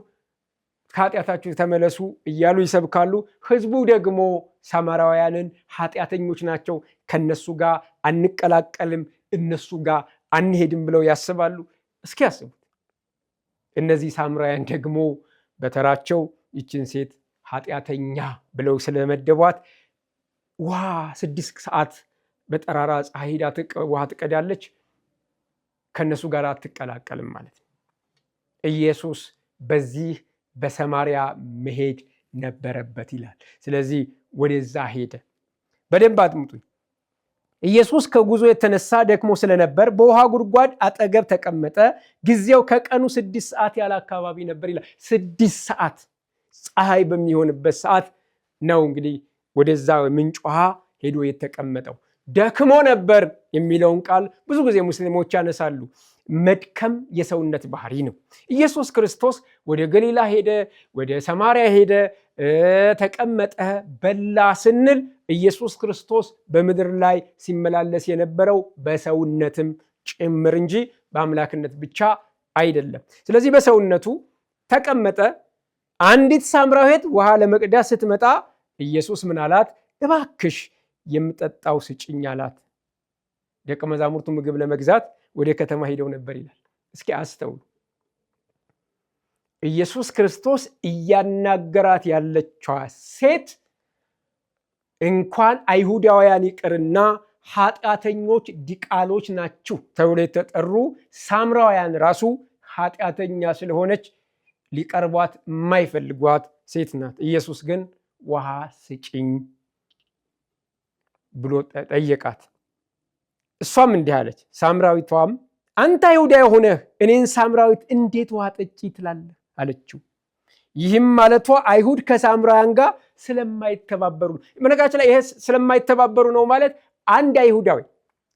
ከኃጢአታችሁ ተመለሱ እያሉ ይሰብካሉ። ህዝቡ ደግሞ ሳማራውያንን ኃጢአተኞች ናቸው፣ ከነሱ ጋር አንቀላቀልም፣ እነሱ ጋር አንሄድም ብለው ያስባሉ። እስኪ ያስቡት። እነዚህ ሳምራውያን ደግሞ በተራቸው ይችን ሴት ኃጢአተኛ ብለው ስለመደቧት 6 ሰዓት በጠራራ ፀሐይ ሄዳ ውሃ ትቀዳለች፣ ከነሱ ጋር አትቀላቀልም ማለት ነው። ኢየሱስ በዚህ በሰማርያ መሄድ ነበረበት ይላል። ስለዚህ ወደዛ ሄደ። በደንብ አድምጡኝ። ኢየሱስ ከጉዞ የተነሳ ደክሞ ስለነበር በውሃ ጉድጓድ አጠገብ ተቀመጠ። ጊዜው ከቀኑ 6 ሰዓት ያለ አካባቢ ነበር ይላል። 6 ሰዓት ፀሐይ በሚሆንበት ሰዓት ነው እንግዲህ ወደዛ ምንጭ ውሃ ሄዶ የተቀመጠው። ደክሞ ነበር የሚለውን ቃል ብዙ ጊዜ ሙስሊሞች ያነሳሉ። መድከም የሰውነት ባህሪ ነው። ኢየሱስ ክርስቶስ ወደ ገሊላ ሄደ፣ ወደ ሰማርያ ሄደ፣ ተቀመጠ፣ በላ ስንል ኢየሱስ ክርስቶስ በምድር ላይ ሲመላለስ የነበረው በሰውነትም ጭምር እንጂ በአምላክነት ብቻ አይደለም። ስለዚህ በሰውነቱ ተቀመጠ። አንዲት ሳምራዊት ውሃ ለመቅዳት ስትመጣ ኢየሱስ ምን አላት? እባክሽ የምጠጣው ስጭኝ አላት። ደቀ መዛሙርቱ ምግብ ለመግዛት ወደ ከተማ ሄደው ነበር ይላል። እስኪ አስተውሉ። ኢየሱስ ክርስቶስ እያናገራት ያለችዋ ሴት እንኳን አይሁዳውያን ይቅርና ኃጢአተኞች ዲቃሎች ናችሁ ተብሎ የተጠሩ ሳምራውያን ራሱ ኃጢአተኛ ስለሆነች ሊቀርቧት የማይፈልጓት ሴት ናት። ኢየሱስ ግን ውሃ ስጭኝ ብሎ ጠየቃት። እሷም እንዲህ አለች። ሳምራዊቷም አንተ አይሁዳ የሆነህ እኔን ሳምራዊት እንዴት ውሃ ጠጪ ትላለህ አለችው። ይህም ማለቷ አይሁድ ከሳምራውያን ጋር ስለማይተባበሩ ነው። በነገራችን ላይ ይሄ ስለማይተባበሩ ነው ማለት አንድ አይሁዳዊ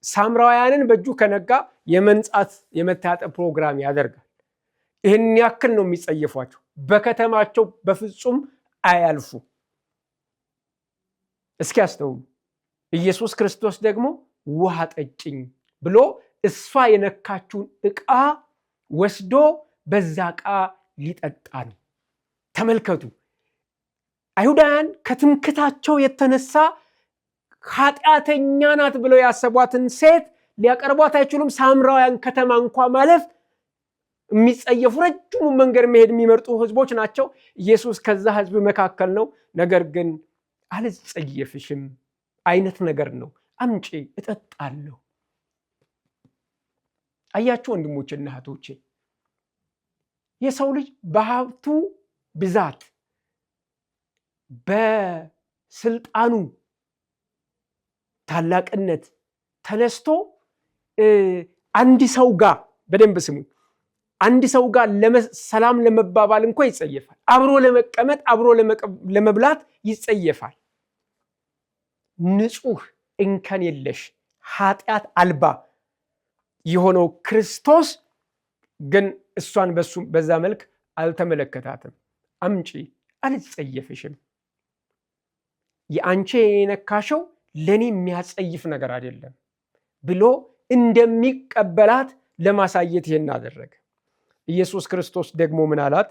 ሳምራውያንን በእጁ ከነጋ የመንጻት የመታጠብ ፕሮግራም ያደርጋል። ይህን ያክል ነው የሚጸየፏቸው። በከተማቸው በፍጹም አያልፉ። እስኪ አስተውሉ። ኢየሱስ ክርስቶስ ደግሞ ውሃ ጠጭኝ ብሎ እሷ የነካችውን ዕቃ ወስዶ በዛ ዕቃ ሊጠጣ ነው። ተመልከቱ። አይሁዳውያን ከትምክታቸው የተነሳ ኃጢአተኛ ናት ብለው ያሰቧትን ሴት ሊያቀርቧት አይችሉም። ሳምራውያን ከተማ እንኳ ማለፍ የሚጸየፉ ረጅሙ መንገድ መሄድ የሚመርጡ ህዝቦች ናቸው። ኢየሱስ ከዛ ህዝብ መካከል ነው። ነገር ግን አልጸየፍሽም አይነት ነገር ነው። አምጪ እጠጣለሁ። አያችሁ ወንድሞችና እህቶቼ፣ የሰው ልጅ በሀብቱ ብዛት በስልጣኑ ታላቅነት ተነስቶ አንድ ሰው ጋር በደንብ ስሙ፣ አንድ ሰው ጋር ሰላም ለመባባል እንኳ ይጸየፋል። አብሮ ለመቀመጥ አብሮ ለመብላት ይጸየፋል። ንጹህ እንከን የለሽ ኃጢአት አልባ የሆነው ክርስቶስ ግን እሷን በዛ መልክ አልተመለከታትም። አምጪ አልጸየፍሽም፣ የአንቺ የነካሸው ለኔ የሚያጸይፍ ነገር አይደለም ብሎ እንደሚቀበላት ለማሳየት ይሄን አደረገ። ኢየሱስ ክርስቶስ ደግሞ ምን አላት?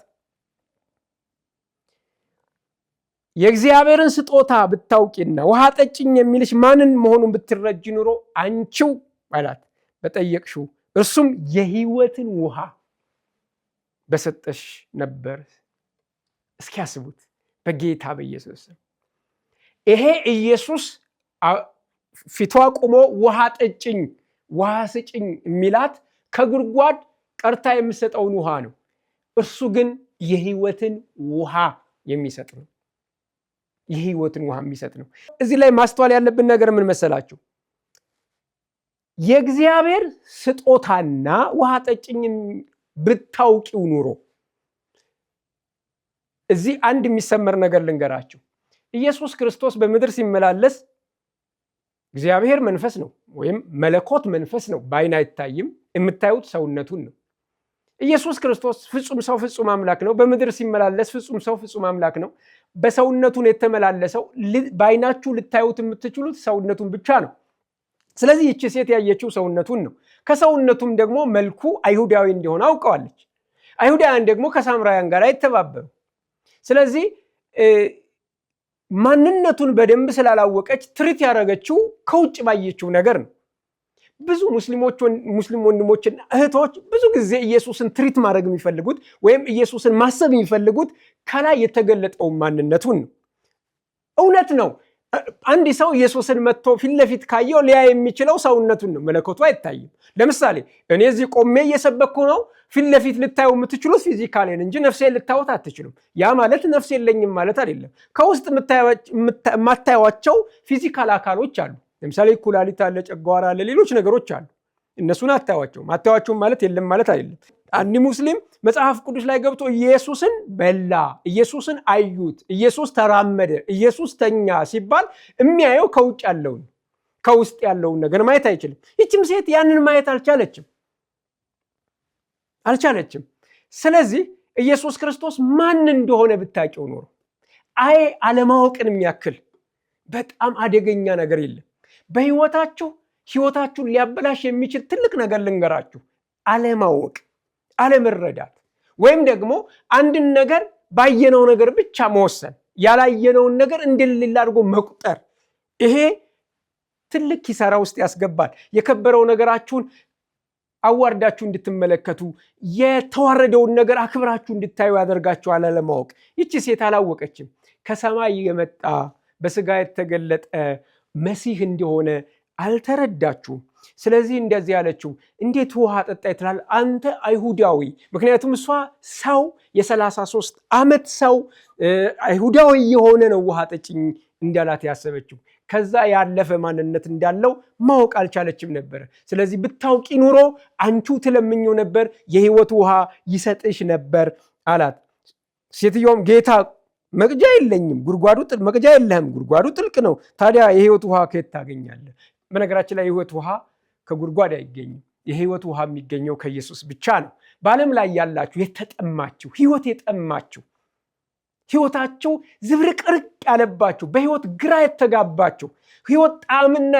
የእግዚአብሔርን ስጦታ ብታውቂና ውሃ ጠጭኝ የሚልሽ ማንን መሆኑን ብትረጂ ኑሮ አንቺው አላት በጠየቅሽው እርሱም የሕይወትን ውሃ በሰጠሽ ነበር። እስኪያስቡት በጌታ በኢየሱስ ይሄ ኢየሱስ ፊቷ ቆሞ ውሃ ጠጭኝ ውሃ ስጭኝ የሚላት ከጉድጓድ ቀርታ የምሰጠውን ውሃ ነው። እርሱ ግን የሕይወትን ውሃ የሚሰጥ ነው። የሕይወትን ውሃ የሚሰጥ ነው። እዚህ ላይ ማስተዋል ያለብን ነገር ምን መሰላችሁ? የእግዚአብሔር ስጦታና ውሃ ጠጭኝ ብታውቂው ኑሮ እዚህ አንድ የሚሰመር ነገር ልንገራችሁ። ኢየሱስ ክርስቶስ በምድር ሲመላለስ እግዚአብሔር መንፈስ ነው ወይም መለኮት መንፈስ ነው። በዓይን አይታይም፣ የምታዩት ሰውነቱን ነው። ኢየሱስ ክርስቶስ ፍጹም ሰው ፍጹም አምላክ ነው። በምድር ሲመላለስ ፍጹም ሰው ፍጹም አምላክ ነው። በሰውነቱን የተመላለሰው በዓይናችሁ ልታዩት የምትችሉት ሰውነቱን ብቻ ነው። ስለዚህ ይቺ ሴት ያየችው ሰውነቱን ነው። ከሰውነቱም ደግሞ መልኩ አይሁዳዊ እንደሆነ አውቀዋለች። አይሁዳውያን ደግሞ ከሳምራውያን ጋር አይተባበሩ። ስለዚህ ማንነቱን በደንብ ስላላወቀች ትሪት ያደረገችው ከውጭ ባየችው ነገር ነው። ብዙ ሙስሊም ወንድሞችና እህቶች ብዙ ጊዜ ኢየሱስን ትሪት ማድረግ የሚፈልጉት ወይም ኢየሱስን ማሰብ የሚፈልጉት ከላይ የተገለጠውን ማንነቱን ነው። እውነት ነው። አንድ ሰው ኢየሱስን መጥቶ ፊት ለፊት ካየው ሊያ የሚችለው ሰውነቱን ነው፣ መለኮቱ አይታይም። ለምሳሌ እኔ እዚህ ቆሜ እየሰበኩ ነው። ፊት ለፊት ልታዩ የምትችሉት ፊዚካሌን እንጂ ነፍሴን ልታዩት አትችሉም። ያ ማለት ነፍስ የለኝም ማለት አይደለም። ከውስጥ የማታዩዋቸው ፊዚካል አካሎች አሉ። ለምሳሌ ኩላሊት አለ፣ ጨጓራ አለ፣ ሌሎች ነገሮች አሉ። እነሱን አታዩዋቸውም። አታዩዋቸውም ማለት የለም ማለት አይደለም። አንድ ሙስሊም መጽሐፍ ቅዱስ ላይ ገብቶ ኢየሱስን በላ፣ ኢየሱስን አዩት፣ ኢየሱስ ተራመደ፣ ኢየሱስ ተኛ ሲባል የሚያየው ከውጭ ያለውን ከውስጥ ያለውን ነገር ማየት አይችልም። ይችም ሴት ያንን ማየት አልቻለችም። ስለዚህ ኢየሱስ ክርስቶስ ማን እንደሆነ ብታውቂው ኖሮ አለማወቅን የሚያክል በጣም አደገኛ ነገር የለም። ህይወታችሁን ሊያበላሽ የሚችል ትልቅ ነገር ልንገራችሁ። አለማወቅ፣ አለመረዳት ወይም ደግሞ አንድን ነገር ባየነው ነገር ብቻ መወሰን፣ ያላየነውን ነገር እንደሌለ አድርጎ መቁጠር፣ ይሄ ትልቅ ኪሳራ ውስጥ ያስገባል። የከበረው ነገራችሁን አዋርዳችሁ እንድትመለከቱ፣ የተዋረደውን ነገር አክብራችሁ እንድታዩ ያደርጋችኋል አለማወቅ። ይቺ ሴት አላወቀችም። ከሰማይ የመጣ በስጋ የተገለጠ መሲህ እንደሆነ አልተረዳችሁም። ስለዚህ እንደዚህ ያለችው እንዴት ውሃ ጠጣ ይትላል አንተ አይሁዳዊ? ምክንያቱም እሷ ሰው የ33 ዓመት ሰው አይሁዳዊ የሆነ ነው ውሃ ጠጭኝ እንዳላት ያሰበችው። ከዛ ያለፈ ማንነት እንዳለው ማወቅ አልቻለችም ነበር። ስለዚህ ብታውቂ ኑሮ አንቺው ትለምኚው ነበር፣ የሕይወት ውሃ ይሰጥሽ ነበር አላት። ሴትዮዋም ጌታ መቅጃ የለኝም፣ መቅጃ የለህም፣ ጉድጓዱ ጥልቅ ነው፣ ታዲያ የሕይወት ውሃ ከየት ታገኛለህ? በነገራችን ላይ የሕይወት ውሃ ከጉድጓድ አይገኝም። የሕይወት ውሃ የሚገኘው ከኢየሱስ ብቻ ነው። በዓለም ላይ ያላችሁ የተጠማችሁ፣ ሕይወት የጠማችሁ፣ ሕይወታችሁ ዝብርቅርቅ ያለባችሁ፣ በሕይወት ግራ የተጋባችሁ፣ ሕይወት ጣዕምና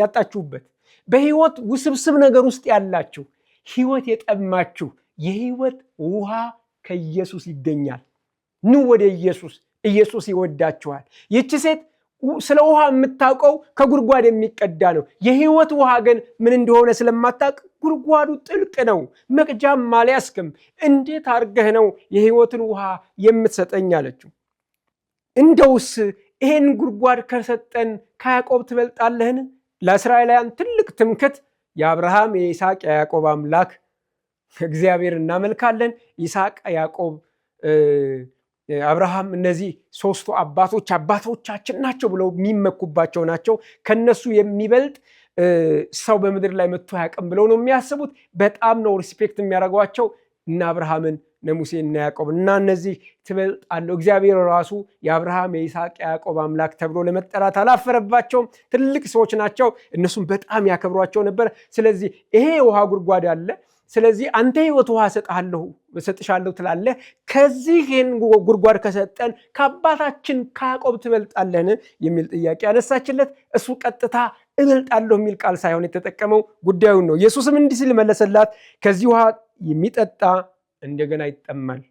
ያጣችሁበት፣ በሕይወት ውስብስብ ነገር ውስጥ ያላችሁ፣ ሕይወት የጠማችሁ፣ የሕይወት ውሃ ከኢየሱስ ይገኛል። ኑ ወደ ኢየሱስ፣ ኢየሱስ ይወዳችኋል። ይህች ሴት ስለ ውሃ የምታውቀው ከጉድጓድ የሚቀዳ ነው። የሕይወት ውሃ ግን ምን እንደሆነ ስለማታውቅ ጉድጓዱ ጥልቅ ነው፣ መቅጃም አልያዝክም፣ እንዴት አድርገህ ነው የሕይወትን ውሃ የምትሰጠኝ አለችው። እንደውስ ይሄን ጉድጓድ ከሰጠን ከያዕቆብ ትበልጣለህን? ለእስራኤላውያን ትልቅ ትምክህት የአብርሃም የይስሐቅ የያዕቆብ አምላክ እግዚአብሔር እናመልካለን። ይስሐቅ፣ ያዕቆብ፣ አብርሃም እነዚህ ሶስቱ አባቶቻችን ናቸው ብለው የሚመኩባቸው ናቸው። ከነሱ የሚበልጥ ሰው በምድር ላይ መጥቶ አያውቅም ብለው ነው የሚያስቡት። በጣም ነው ሪስፔክት የሚያደርጓቸው። እነ አብርሃምን ሙሴና ያዕቆብ እና እነዚህ ትበልጣለህ። እግዚአብሔር ራሱ የአብርሃም የይስሐቅ ያዕቆብ አምላክ ተብሎ ለመጠራት አላፈረባቸውም። ትልቅ ሰዎች ናቸው። እነሱም በጣም ያከብሯቸው ነበር። ስለዚህ ይሄ የውሃ ጉድጓድ አለ። ስለዚህ አንተ ሕይወት ውሃ እሰጥሻለሁ ትላለህ። ከዚህ ይህን ጉድጓድ ከሰጠን ከአባታችን ከያዕቆብ ትበልጣለህን የሚል ጥያቄ ያነሳችለት። እሱ ቀጥታ እበልጣለሁ የሚል ቃል ሳይሆን የተጠቀመው ጉዳዩን ነው። ኢየሱስም እንዲህ ሲል መለሰላት፣ ከዚህ ውሃ የሚጠጣ እንደገና ይጠማል።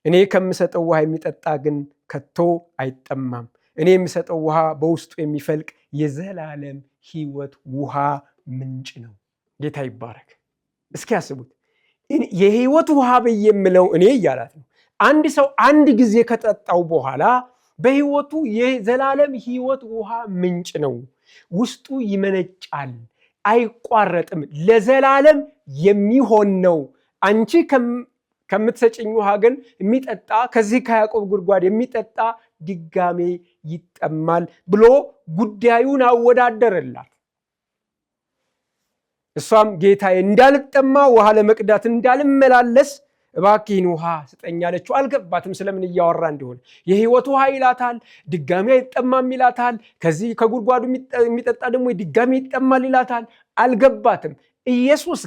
እኔ ከምሰጠው ውሃ የሚጠጣ ግን ከቶ አይጠማም። እኔ የምሰጠው ውሃ በውስጡ የሚፈልቅ የዘላለም ሕይወት ውሃ ምንጭ ነው። ጌታ ይባረክ። እስኪ ያስቡት፣ የሕይወት ውሃ ብዬ የምለው እኔ እያላት ነው። አንድ ሰው አንድ ጊዜ ከጠጣው በኋላ በሕይወቱ የዘላለም ሕይወት ውሃ ምንጭ ነው። ውስጡ ይመነጫል፣ አይቋረጥም፣ ለዘላለም የሚሆን ነው። አንቺ ከምትሰጭኝ ውሃ ግን የሚጠጣ ከዚህ ከያዕቆብ ጉድጓድ የሚጠጣ ድጋሜ ይጠማል ብሎ ጉዳዩን አወዳደረላት። እሷም ጌታዬ እንዳልጠማ ውሃ ለመቅዳት እንዳልመላለስ እባክህን ውሃ ስጠኝ አለችው። አልገባትም ስለምን እያወራ እንደሆነ። የሕይወት ውሃ ይላታል፣ ድጋሚ አይጠማም ይላታል። ከዚህ ከጉድጓዱ የሚጠጣ ደግሞ ድጋሚ ይጠማል ይላታል። አልገባትም። ኢየሱስ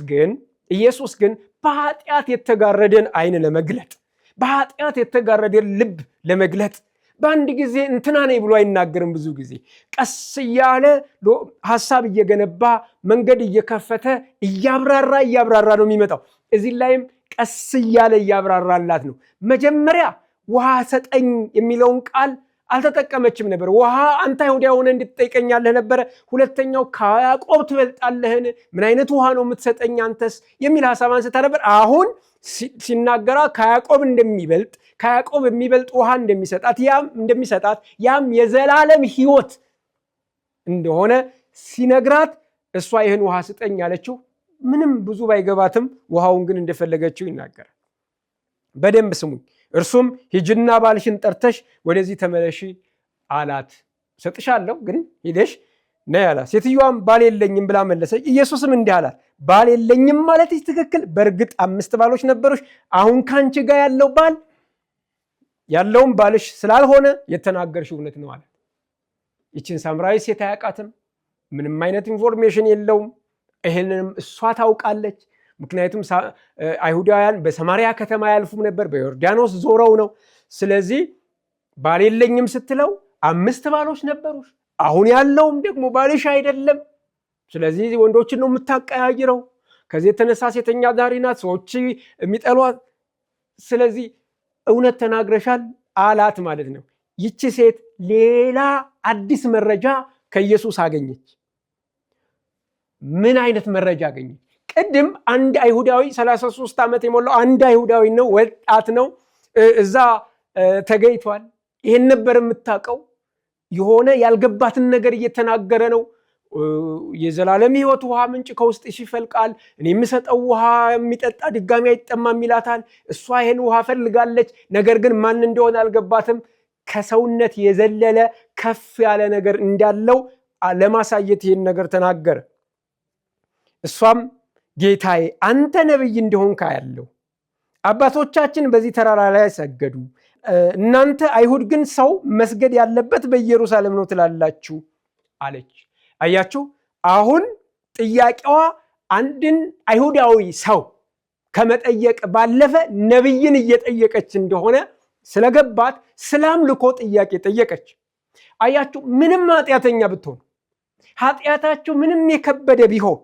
ግን በኃጢአት የተጋረደን ዓይን ለመግለጥ፣ በኃጢአት የተጋረደን ልብ ለመግለጥ በአንድ ጊዜ እንትና ነኝ ብሎ አይናገርም። ብዙ ጊዜ ቀስ እያለ ሐሳብ እየገነባ መንገድ እየከፈተ እያብራራ ነው የሚመጣው። እዚህ ላይም ቀስ እያለ እያብራራላት ነው። መጀመሪያ ውሃ ሰጠኝ የሚለውን ቃል አልተጠቀመችም ነበር። ውሃ አንተ አይሁዳ ሆነ እንድትጠይቀኛለህ ነበረ። ሁለተኛው ከያዕቆብ ትበልጣለህን? ምን አይነት ውሃ ነው የምትሰጠኝ አንተስ የሚል ሐሳብ አንስታ ነበር። አሁን ሲናገራ ከያዕቆብ እንደሚበልጥ፣ ከያዕቆብ የሚበልጥ ውሃ እንደሚሰጣት ያም የዘላለም ሕይወት እንደሆነ ሲነግራት እሷ ይህን ውሃ ስጠኝ አለችው። ምንም ብዙ ባይገባትም ውሃውን ግን እንደፈለገችው ይናገራል። በደንብ ስሙኝ። እርሱም ሂጅና ባልሽን ጠርተሽ ወደዚህ ተመለሺ አላት። ሰጥሻለሁ ግን ሂደሽ ነይ አላት። ሴትዮዋም ባል የለኝም ብላ መለሰች። ኢየሱስም እንዲህ አላት፣ ባል የለኝም ማለትሽ ትክክል። በእርግጥ 5 ባሎች ነበሩሽ። አሁን ከአንቺ ጋር ያለውም ባልሽ ስላልሆነ የተናገርሽው እውነት ነው አለ። ይችን ሳምራዊ ሴት አያውቃትም። ምንም አይነት ኢንፎርሜሽን የለውም። ይህንንም እሷ ታውቃለች። ምክንያቱም አይሁዳውያን በሰማሪያ ከተማ ያልፉም ነበር፣ በዮርዳኖስ ዞረው ነው። ስለዚህ ባል የለኝም ስትለው 5 ባሎች ነበሩሽ፣ አሁን ያለውም ደግሞ ባልሽ አይደለም። ስለዚህ ወንዶችን ነው የምታቀያይረው። ከዚህ የተነሳ ሴተኛ አዳሪ ናት፣ ሰዎች የሚጠሏት። ስለዚህ እውነት ተናግረሻል አላት ማለት ነው። ይቺ ሴት ሌላ አዲስ መረጃ ከኢየሱስ አገኘች። ምን አይነት መረጃ አገኘች? ቅድም አንድ አይሁዳዊ 33 ዓመት የሞላው አንድ አይሁዳዊ ነው፣ ወጣት ነው፣ እዛ ተገኝቷል። ይህን ነበር የምታውቀው። የሆነ ያልገባትን ነገር እየተናገረ ነው። የዘላለም ሕይወት ውሃ ምንጭ ከውስጥ ይፈልቃል፣ እኔ የምሰጠው ውሃ የሚጠጣ ድጋሚ አይጠማም ይላታል። እሷ ይህን ውሃ ፈልጋለች፣ ነገር ግን ማን እንደሆነ አልገባትም። ከሰውነት የዘለለ ከፍ ያለ ነገር እንዳለው ለማሳየት ይህን ነገር ተናገረ። እሷም ጌታዬ አንተ ነቢይ እንደሆንክ አያለሁ። አባቶቻችን በዚህ ተራራ ላይ ሰገዱ፣ እናንተ አይሁድ ግን ሰው መስገድ ያለበት በኢየሩሳሌም ነው ትላላችሁ አለች። አያችሁ፣ አሁን ጥያቄዋ አንድን አይሁዳዊ ሰው ከመጠየቅ ባለፈ ነቢይን እየጠየቀች እንደሆነ ስለገባት ስለ አምልኮ ጥያቄ ጠየቀች። አያችሁ፣ ምንም ኃጢአተኛ ብትሆኑ፣ ኃጢአታችሁ ምንም የከበደ ቢሆን፣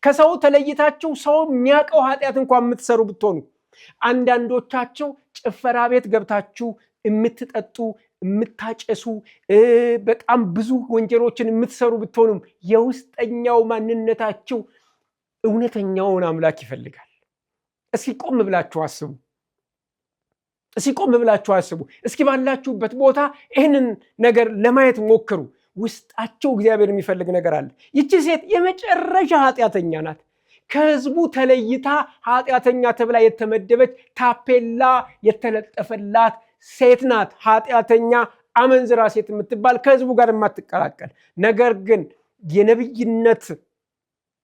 ከሰው ተለይታችሁ ሰው የሚያውቀው ኃጢአት እንኳን የምትሰሩ ብትሆኑ፣ አንዳንዶቻችሁ ጭፈራ ቤት ገብታችሁ የምትጠጡ የምታጨሱ በጣም ብዙ ወንጀሎችን የምትሰሩ ብትሆኑም የውስጠኛው ማንነታችሁ እውነተኛውን አምላክ ይፈልጋል። እስኪ ቆም ብላችሁ አስቡ። እስኪ ባላችሁበት ቦታ ይህንን ነገር ለማየት ሞክሩ። ውስጣቸው እግዚአብሔር የሚፈልግ ነገር አለ። ይቺ ሴት የመጨረሻ ኃጢአተኛ ናት። ከህዝቡ ተለይታ ኃጢአተኛ ተብላ የተመደበች ታፔላ የተለጠፈላት ሴት ናት። ኃጢአተኛ፣ አመንዝራ ሴት የምትባል ከህዝቡ ጋር የማትቀላቀል ነገር ግን የነብይነት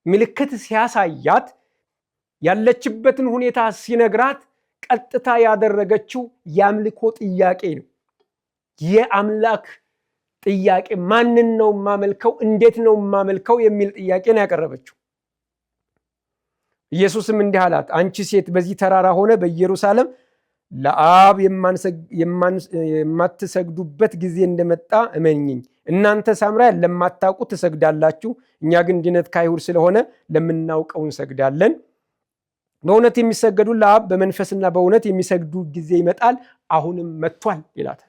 ምልክት ሲያሳያት ያለችበትን ሁኔታ ሲነግራት ቀጥታ ያደረገችው የአምልኮ ጥያቄ ነው። የአምላክ ጥያቄ፣ ማንን ነው የማመልከው፣ እንዴት ነው የማመልከው የሚል ጥያቄ ነው ያቀረበችው። ኢየሱስም እንዲህ አላት፣ አንቺ ሴት በዚህ ተራራ ሆነ በኢየሩሳሌም ለአብ የማትሰግዱበት ጊዜ እንደመጣ እመኝኝ። እናንተ ሳምራውያን ለማታውቁ ትሰግዳላችሁ፣ እኛ ግን ድነት ከአይሁድ ስለሆነ ለምናውቀው እንሰግዳለን። በእውነት የሚሰገዱ ለአብ በመንፈስና በእውነት የሚሰግዱ ጊዜ ይመጣል፣ አሁንም መጥቷል ይላታል።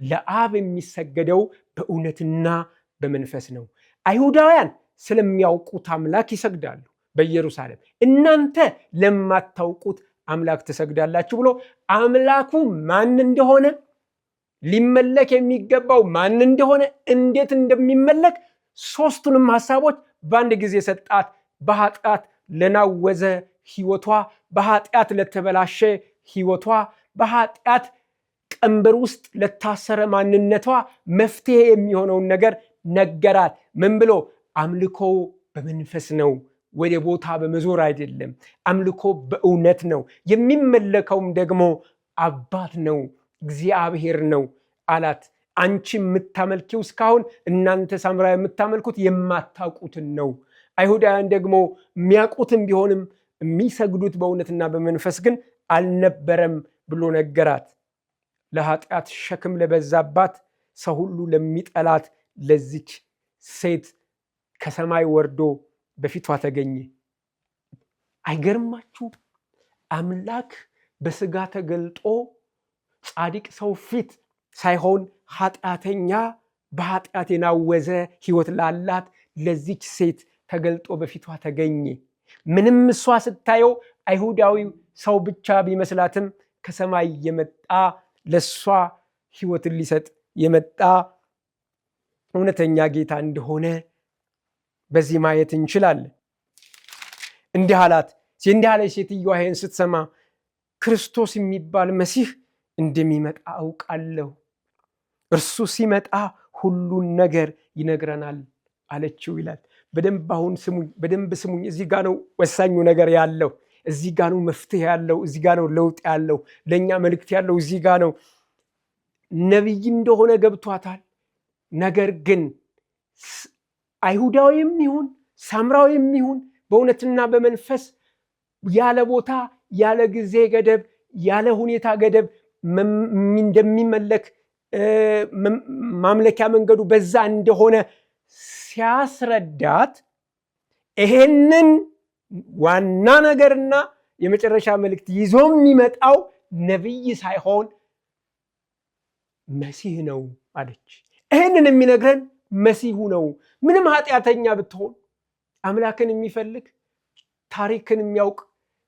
ለአብ የሚሰገደው በእውነትና በመንፈስ ነው። አይሁዳውያን ስለሚያውቁት አምላክ ይሰግዳሉ በኢየሩሳሌም፣ እናንተ ለማታውቁት አምላክ ትሰግዳላችሁ ብሎ አምላኩ ማን እንደሆነ፣ ሊመለክ የሚገባው ማን እንደሆነ፣ እንዴት እንደሚመለክ ሶስቱንም ሐሳቦች በአንድ ጊዜ ሰጣት። በኃጢአት ለናወዘ ሕይወቷ፣ በኃጢአት ለተበላሸ ሕይወቷ፣ በኃጢአት ቀንበር ውስጥ ለታሰረ ማንነቷ መፍትሄ የሚሆነውን ነገር ነገራት። ምን ብሎ? አምልኮ በመንፈስ ነው፣ ወደ ቦታ በመዞር አይደለም። አምልኮ በእውነት ነው፣ የሚመለከውም ደግሞ አባት ነው፣ እግዚአብሔር ነው አላት። አንቺ የምታመልኪው እስካሁን እናንተ ሳምራውያን የምታመልኩት የማታውቁትን ነው። አይሁዳውያን ደግሞ የሚያውቁትም ቢሆንም የሚሰግዱት በእውነትና በመንፈስ ግን አልነበረም ብሎ ነገራት። ለኃጢአት ሸክም ለበዛባት፣ ሰው ሁሉ ለሚጠላት ለዚች ሴት ከሰማይ ወርዶ በፊቷ ተገኘ። አይገርማችሁ? አምላክ በስጋ ተገልጦ ጻድቅ ሰው ፊት ሳይሆን ኃጢአተኛ፣ በኃጢአት የናወዘ ሕይወት ላላት ለዚች ሴት ተገልጦ በፊቷ ተገኘ። ምንም እሷ ስታየው አይሁዳዊ ሰው ብቻ ቢመስላትም ከሰማይ የመጣ ለሷ ሕይወትን ሊሰጥ የመጣ እውነተኛ ጌታ እንደሆነ በዚህ ማየት እንችላለን። እንዲህ አላት። እንዲህ አለች ሴትዮዋ ይህን ስትሰማ፣ ክርስቶስ የሚባል መሲህ እንደሚመጣ አውቃለሁ፣ እርሱ ሲመጣ ሁሉን ነገር ይነግረናል አለችው ይላል። በደንብ አሁን ስሙኝ፣ በደንብ ስሙኝ። እዚህ ጋ ነው ወሳኙ ነገር ያለው። እዚህ ጋ ነው መፍትሄ ያለው። እዚህ ጋ ነው ለውጥ ያለው። ለእኛ መልእክት ያለው እዚህ ጋ ነው። ነቢይ እንደሆነ ገብቷታል። ነገር ግን አይሁዳዊም ይሁን ሳምራዊም ይሁን በእውነትና በመንፈስ ያለ ቦታ፣ ያለ ጊዜ ገደብ፣ ያለ ሁኔታ ገደብ እንደሚመለክ ማምለኪያ መንገዱ በዛ እንደሆነ ሲያስረዳት ይሄንን ዋና ነገርና የመጨረሻ መልእክት ይዞ የሚመጣው ነቢይ ሳይሆን መሲህ ነው አለች። ይሄንን የሚነግረን መሲሁ ነው። ምንም ኃጢአተኛ ብትሆን አምላክን የሚፈልግ ታሪክን የሚያውቅ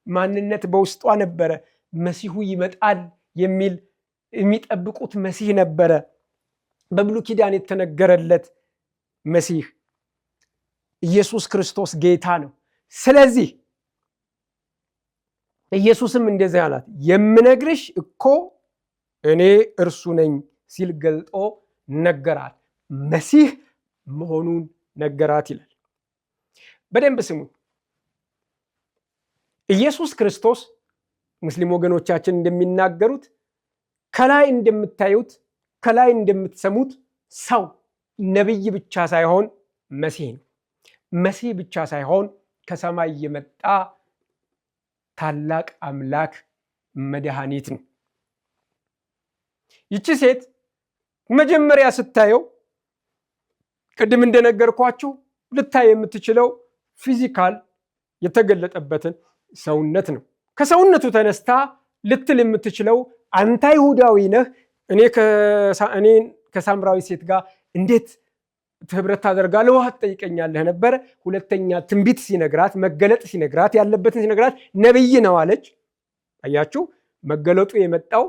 ማንነት በውስጧ ነበረ። መሲሁ ይመጣል የሚል የሚጠብቁት መሲህ ነበረ። በብሉይ ኪዳን የተነገረለት መሲህ ኢየሱስ ክርስቶስ ጌታ ነው። ስለዚህ ኢየሱስም እንደዚህ አላት፣ የምነግርሽ እኮ እኔ እርሱ ነኝ ሲል ገልጦ ነገራት። መሲህ መሆኑን ነገራት ይላል። በደንብ ስሙ። ኢየሱስ ክርስቶስ ሙስሊም ወገኖቻችን እንደሚናገሩት ከላይ እንደምታዩት ከላይ እንደምትሰሙት ሰው ነቢይ ብቻ ሳይሆን መሲህ ነው። መሲህ ብቻ ሳይሆን ከሰማይ የመጣ ታላቅ አምላክ መድኃኒት ነው። ይቺ ሴት መጀመሪያ ስታየው ቅድም እንደነገርኳችሁ ልታይ የምትችለው ፊዚካል የተገለጠበትን ሰውነት ነው። ከሰውነቱ ተነስታ ልትል የምትችለው አንተ አይሁዳዊ ነህ፣ እኔ ከሳምራዊ ሴት ጋር እንዴት ህብረት ታደርጋለህ? ውሃ ትጠይቀኛለህ ነበረ። ሁለተኛ ትንቢት ሲነግራት፣ መገለጥ ሲነግራት፣ ያለበትን ሲነግራት ነቢይ ነው አለች። አያችሁ፣ መገለጡ የመጣው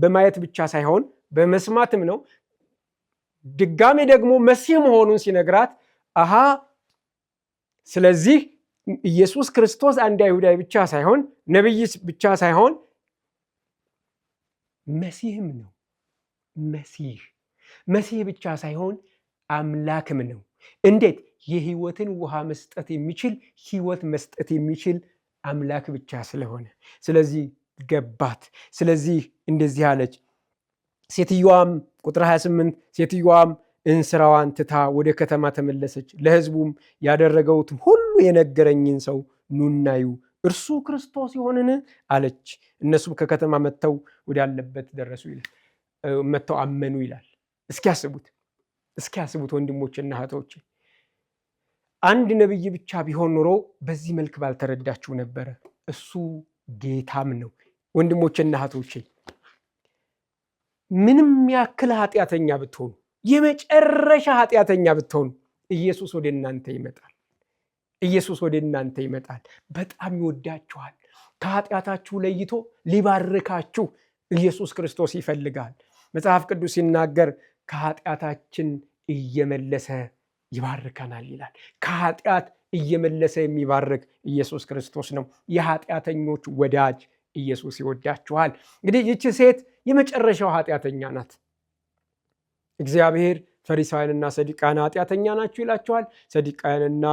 በማየት ብቻ ሳይሆን በመስማትም ነው። ድጋሜ ደግሞ መሲህ መሆኑን ሲነግራት አሃ፣ ስለዚህ ኢየሱስ ክርስቶስ አንድ አይሁዳዊ ብቻ ሳይሆን ነቢይ ብቻ ሳይሆን መሲህም ነው። መሲህ ብቻ ሳይሆን አምላክም ነው። እንዴት? የህይወትን ውሃ መስጠት የሚችል ህይወት መስጠት የሚችል አምላክ ብቻ ስለሆነ። ስለዚህ ገባት። ስለዚህ እንደዚህ አለች። ሴትዮዋም ቁጥር 28 ሴትዮዋም እንስራዋን ትታ ወደ ከተማ ተመለሰች። ለሕዝቡም ያደረገውትን ሁሉ የነገረኝን ሰው ኑናዩ እርሱ ክርስቶስ ይሆንን አለች። እነሱም ከከተማ መጥተው ወዳለበት ደረሱ ይላል። መጥተው አመኑ ይላል። እስኪያስቡት ወንድሞችና እህቶች፣ አንድ ነብይ ብቻ ቢሆን ኖሮ በዚህ መልክ ባልተረዳችሁ ነበረ። እሱ ጌታም ነው። ወንድሞችና እህቶች፣ ምንም ያክል ኃጢአተኛ ብትሆኑ፣ የመጨረሻ ኃጢአተኛ ብትሆኑ ኢየሱስ ወደ እናንተ ይመጣል። ኢየሱስ ወደ እናንተ ይመጣል። በጣም ይወዳችኋል። ከኃጢአታችሁ ለይቶ ሊባርካችሁ ኢየሱስ ክርስቶስ ይፈልጋል። መጽሐፍ ቅዱስ ሲናገር ከኃጢአታችን እየመለሰ ይባርከናል ይላል። ከኃጢአት እየመለሰ የሚባርክ ኢየሱስ ክርስቶስ ነው። የኃጢአተኞች ወዳጅ ኢየሱስ ይወዳችኋል። እንግዲህ ይቺ ሴት የመጨረሻው ኃጢአተኛ ናት። እግዚአብሔር ፈሪሳውያንና ሰዱቃውያን ኃጢአተኛ ናችሁ ይላቸዋል። ሰዱቃውያንና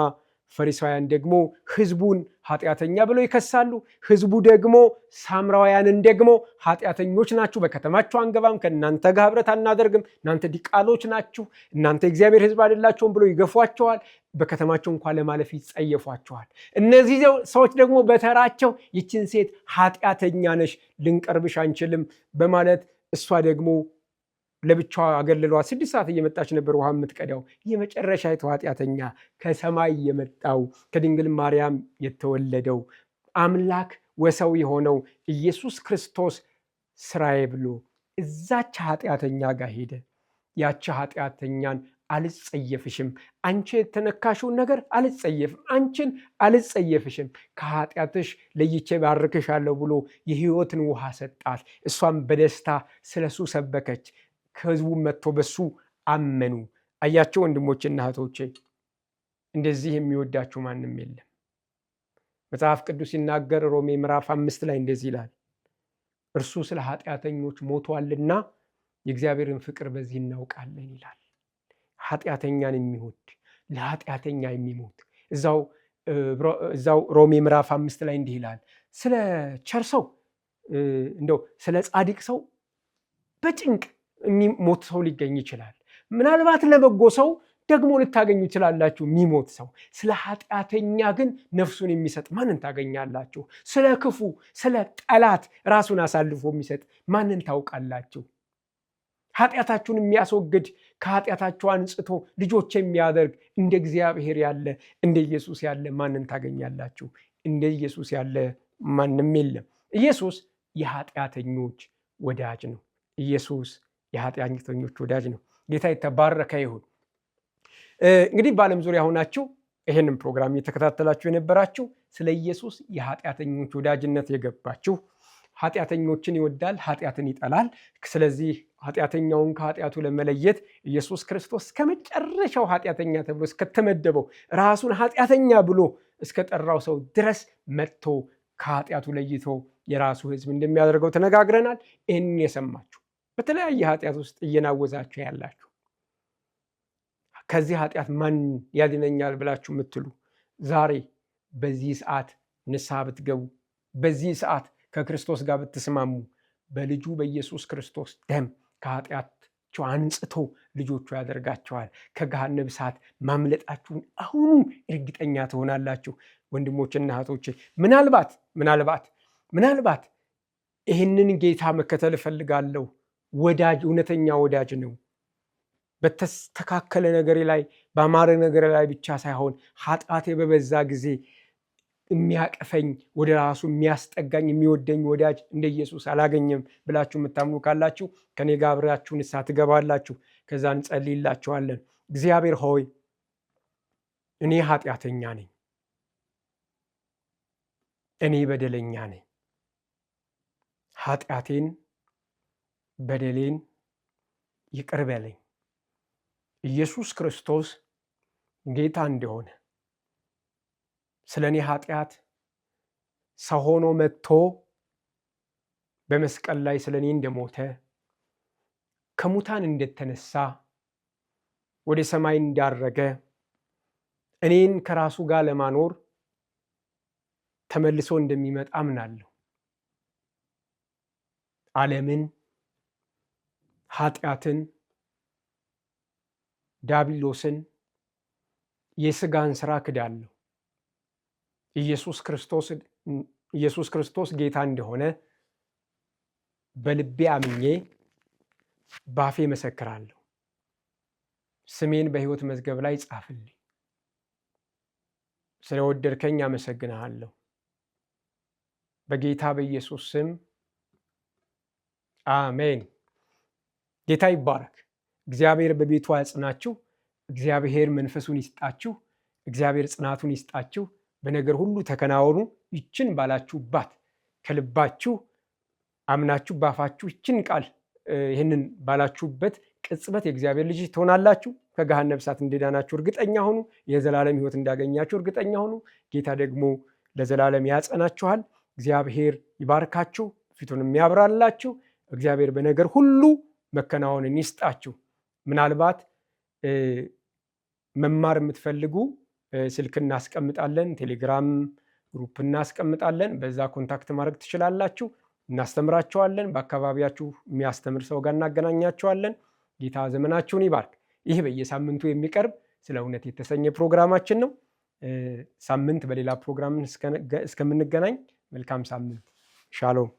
ፈሪሳውያን ደግሞ ህዝቡን ኃጢአተኛ ብለው ይከሳሉ። ህዝቡ ደግሞ ሳምራውያንን ደግሞ ኃጢአተኞች ናችሁ፣ በከተማችሁ አንገባም፣ ከእናንተ ጋር ህብረት አናደርግም፣ እናንተ ዲቃሎች ናችሁ፣ እናንተ እግዚአብሔር ህዝብ አይደላችሁም ብለው ይገፏቸዋል። በከተማቸው እንኳን ለማለፍ ይጸየፏቸዋል። እነዚህ ሰዎች ደግሞ በተራቸው ይችን ሴት ኃጢአተኛ ነሽ፣ ልንቀርብሽ አንችልም በማለት እሷ ደግሞ ለብቻዋ አገለሏት። 6 ሰዓት እየመጣች ነበር ውሃ የምትቀዳው። የመጨረሻ ኃጢአተኛ ከሰማይ የመጣው ከድንግል ማርያም የተወለደው አምላክ ወሰው የሆነው ኢየሱስ ክርስቶስ ስራዬ ብሎ እዛች ኃጢአተኛ ጋር ሄደ። ያቺ ኃጢአተኛን አልጸየፍሽም፣ አንቺ የተነካሽውን ነገር አልጸየፍም፣ አንቺን አልጸየፍሽም፣ ከኃጢአትሽ ለይቼ ባርክሻለሁ ብሎ የህይወትን ውሃ ሰጣት። እሷም በደስታ ስለሱ ሰበከች። ከህዝቡ መጥቶ በሱ አመኑ። አያቸው ወንድሞችና እህቶቼ፣ እንደዚህ የሚወዳችሁ ማንም የለም። መጽሐፍ ቅዱስ ሲናገር ሮሜ ምዕራፍ 5 ላይ እንደዚህ ይላል፣ እርሱ ስለ ኃጢአተኞች ሞቷልና የእግዚአብሔርን ፍቅር በዚህ እናውቃለን ይላል። ኃጢአተኛን የሚወድ ለኃጢአተኛ የሚሞት እዛው ሮሜ ምዕራፍ 5 ላይ እንዲህ ይላል፣ ስለ ቸር ሰው እንደው ስለ ጻድቅ ሰው በጭንቅ የሚሞት ሰው ሊገኝ ይችላል። ምናልባት ለበጎ ሰው ደግሞ ልታገኙ ይችላላችሁ የሚሞት ሰው። ስለ ኃጢአተኛ ግን ነፍሱን የሚሰጥ ማንን ታገኛላችሁ? ስለ ክፉ ስለ ጠላት ራሱን አሳልፎ የሚሰጥ ማንን ታውቃላችሁ? ኃጢአታችሁን የሚያስወግድ ከኃጢአታችሁ አንጽቶ ልጆች የሚያደርግ እንደ እግዚአብሔር ያለ እንደ ኢየሱስ ያለ ማንን ታገኛላችሁ? እንደ ኢየሱስ ያለ ማንም የለም። ኢየሱስ የኃጢአተኞች ወዳጅ ነው። ኢየሱስ የኃጢአተኞች ወዳጅ ነው። ጌታ የተባረከ ይሁን። እንግዲህ በዓለም ዙሪያ ሆናችሁ ይህንን ፕሮግራም እየተከታተላችሁ የነበራችሁ ስለ ኢየሱስ የኃጢአተኞች ወዳጅነት የገባችሁ፣ ኃጢአተኞችን ይወዳል፣ ኃጢአትን ይጠላል። ስለዚህ ኃጢአተኛውን ከኃጢአቱ ለመለየት ኢየሱስ ክርስቶስ ከመጨረሻው ኃጢአተኛ ተብሎ እስከተመደበው ራሱን ኃጢአተኛ ብሎ እስከጠራው ሰው ድረስ መጥቶ ከኃጢአቱ ለይቶ የራሱ ሕዝብ እንደሚያደርገው ተነጋግረናል። ይህንን የሰማችሁ በተለያየ ኃጢአት ውስጥ እየናወዛችሁ ያላችሁ፣ ከዚህ ኃጢአት ማን ያድነኛል ብላችሁ የምትሉ ዛሬ በዚህ ሰዓት ንስሐ ብትገቡ፣ በዚህ ሰዓት ከክርስቶስ ጋር ብትስማሙ፣ በልጁ በኢየሱስ ክርስቶስ ደም ከኃጢአታችሁ አንጽቶ ልጆቹ ያደርጋቸዋል። ከገሃነመ እሳት ማምለጣችሁን አሁኑ እርግጠኛ ትሆናላችሁ። ወንድሞችና እህቶቼ፣ ምናልባት ይህንን ጌታ መከተል እፈልጋለሁ፣ ወዳጅ እውነተኛ ወዳጅ ነው፣ በተስተካከለ ነገር ላይ በአማረ ነገር ላይ ብቻ ሳይሆን ኃጢአቴ በበዛ ጊዜ የሚያቀፈኝ ወደ ራሱ የሚያስጠጋኝ የሚወደኝ ወዳጅ እንደ ኢየሱስ አላገኘም ብላችሁ የምታምኑ ካላችሁ ከኔ ጋር አብራችሁ ንስሐ ትገባላችሁ። ከዛ እንጸልይላችኋለን። እግዚአብሔር ሆይ እኔ ኃጢአተኛ ነኝ፣ እኔ በደለኛ ነኝ። ኃጢአቴን በደሌን ይቅር በለኝ። ኢየሱስ ክርስቶስ ጌታ እንደሆነ ስለ እኔ ኃጢአት ሰው ሆኖ መጥቶ በመስቀል ላይ ስለ እኔ እንደሞተ ከሙታን እንደተነሳ ወደ ሰማይ እንዳረገ እኔን ከራሱ ጋር ለማኖር ተመልሶ እንደሚመጣ አምናለሁ። ዓለምን፣ ኃጢአትን፣ ዲያብሎስን፣ የሥጋን ሥራ ክዳለሁ። ኢየሱስ ክርስቶስ ጌታ እንደሆነ በልቤ አምኜ ባፌ መሰክራለሁ። ስሜን በሕይወት መዝገብ ላይ ጻፍልኝ። ስለወደድከኝ አመሰግንሃለሁ። በጌታ በኢየሱስ ስም አሜን። ጌታ ይባረክ። እግዚአብሔር በቤቱ ያጽናችሁ። እግዚአብሔር መንፈሱን ይስጣችሁ። እግዚአብሔር ጽናቱን ይስጣችሁ። በነገር ሁሉ ተከናወኑ። ይችን ባላችሁባት ከልባችሁ አምናችሁ ባፋችሁ ይችን ቃል ይህንን ባላችሁበት ቅጽበት የእግዚአብሔር ልጅ ትሆናላችሁ። ከገሃነመ እሳት እንደዳናችሁ እርግጠኛ ሁኑ። የዘላለም ሕይወት እንዳገኛችሁ እርግጠኛ ሁኑ። ጌታ ደግሞ ለዘላለም ያጸናችኋል። እግዚአብሔር ይባርካችሁ፣ ፊቱን የሚያብራላችሁ። እግዚአብሔር በነገር ሁሉ መከናወንን ይስጣችሁ። ምናልባት መማር የምትፈልጉ ስልክ እናስቀምጣለን፣ ቴሌግራም ግሩፕ እናስቀምጣለን። በዛ ኮንታክት ማድረግ ትችላላችሁ። እናስተምራቸዋለን። በአካባቢያችሁ የሚያስተምር ሰው ጋር እናገናኛቸዋለን። ጌታ ዘመናችሁን ይባርክ። ይህ በየሳምንቱ የሚቀርብ ስለ እውነት የተሰኘ ፕሮግራማችን ነው። ሳምንት በሌላ ፕሮግራም እስከምንገናኝ መልካም ሳምንት። ሻሎም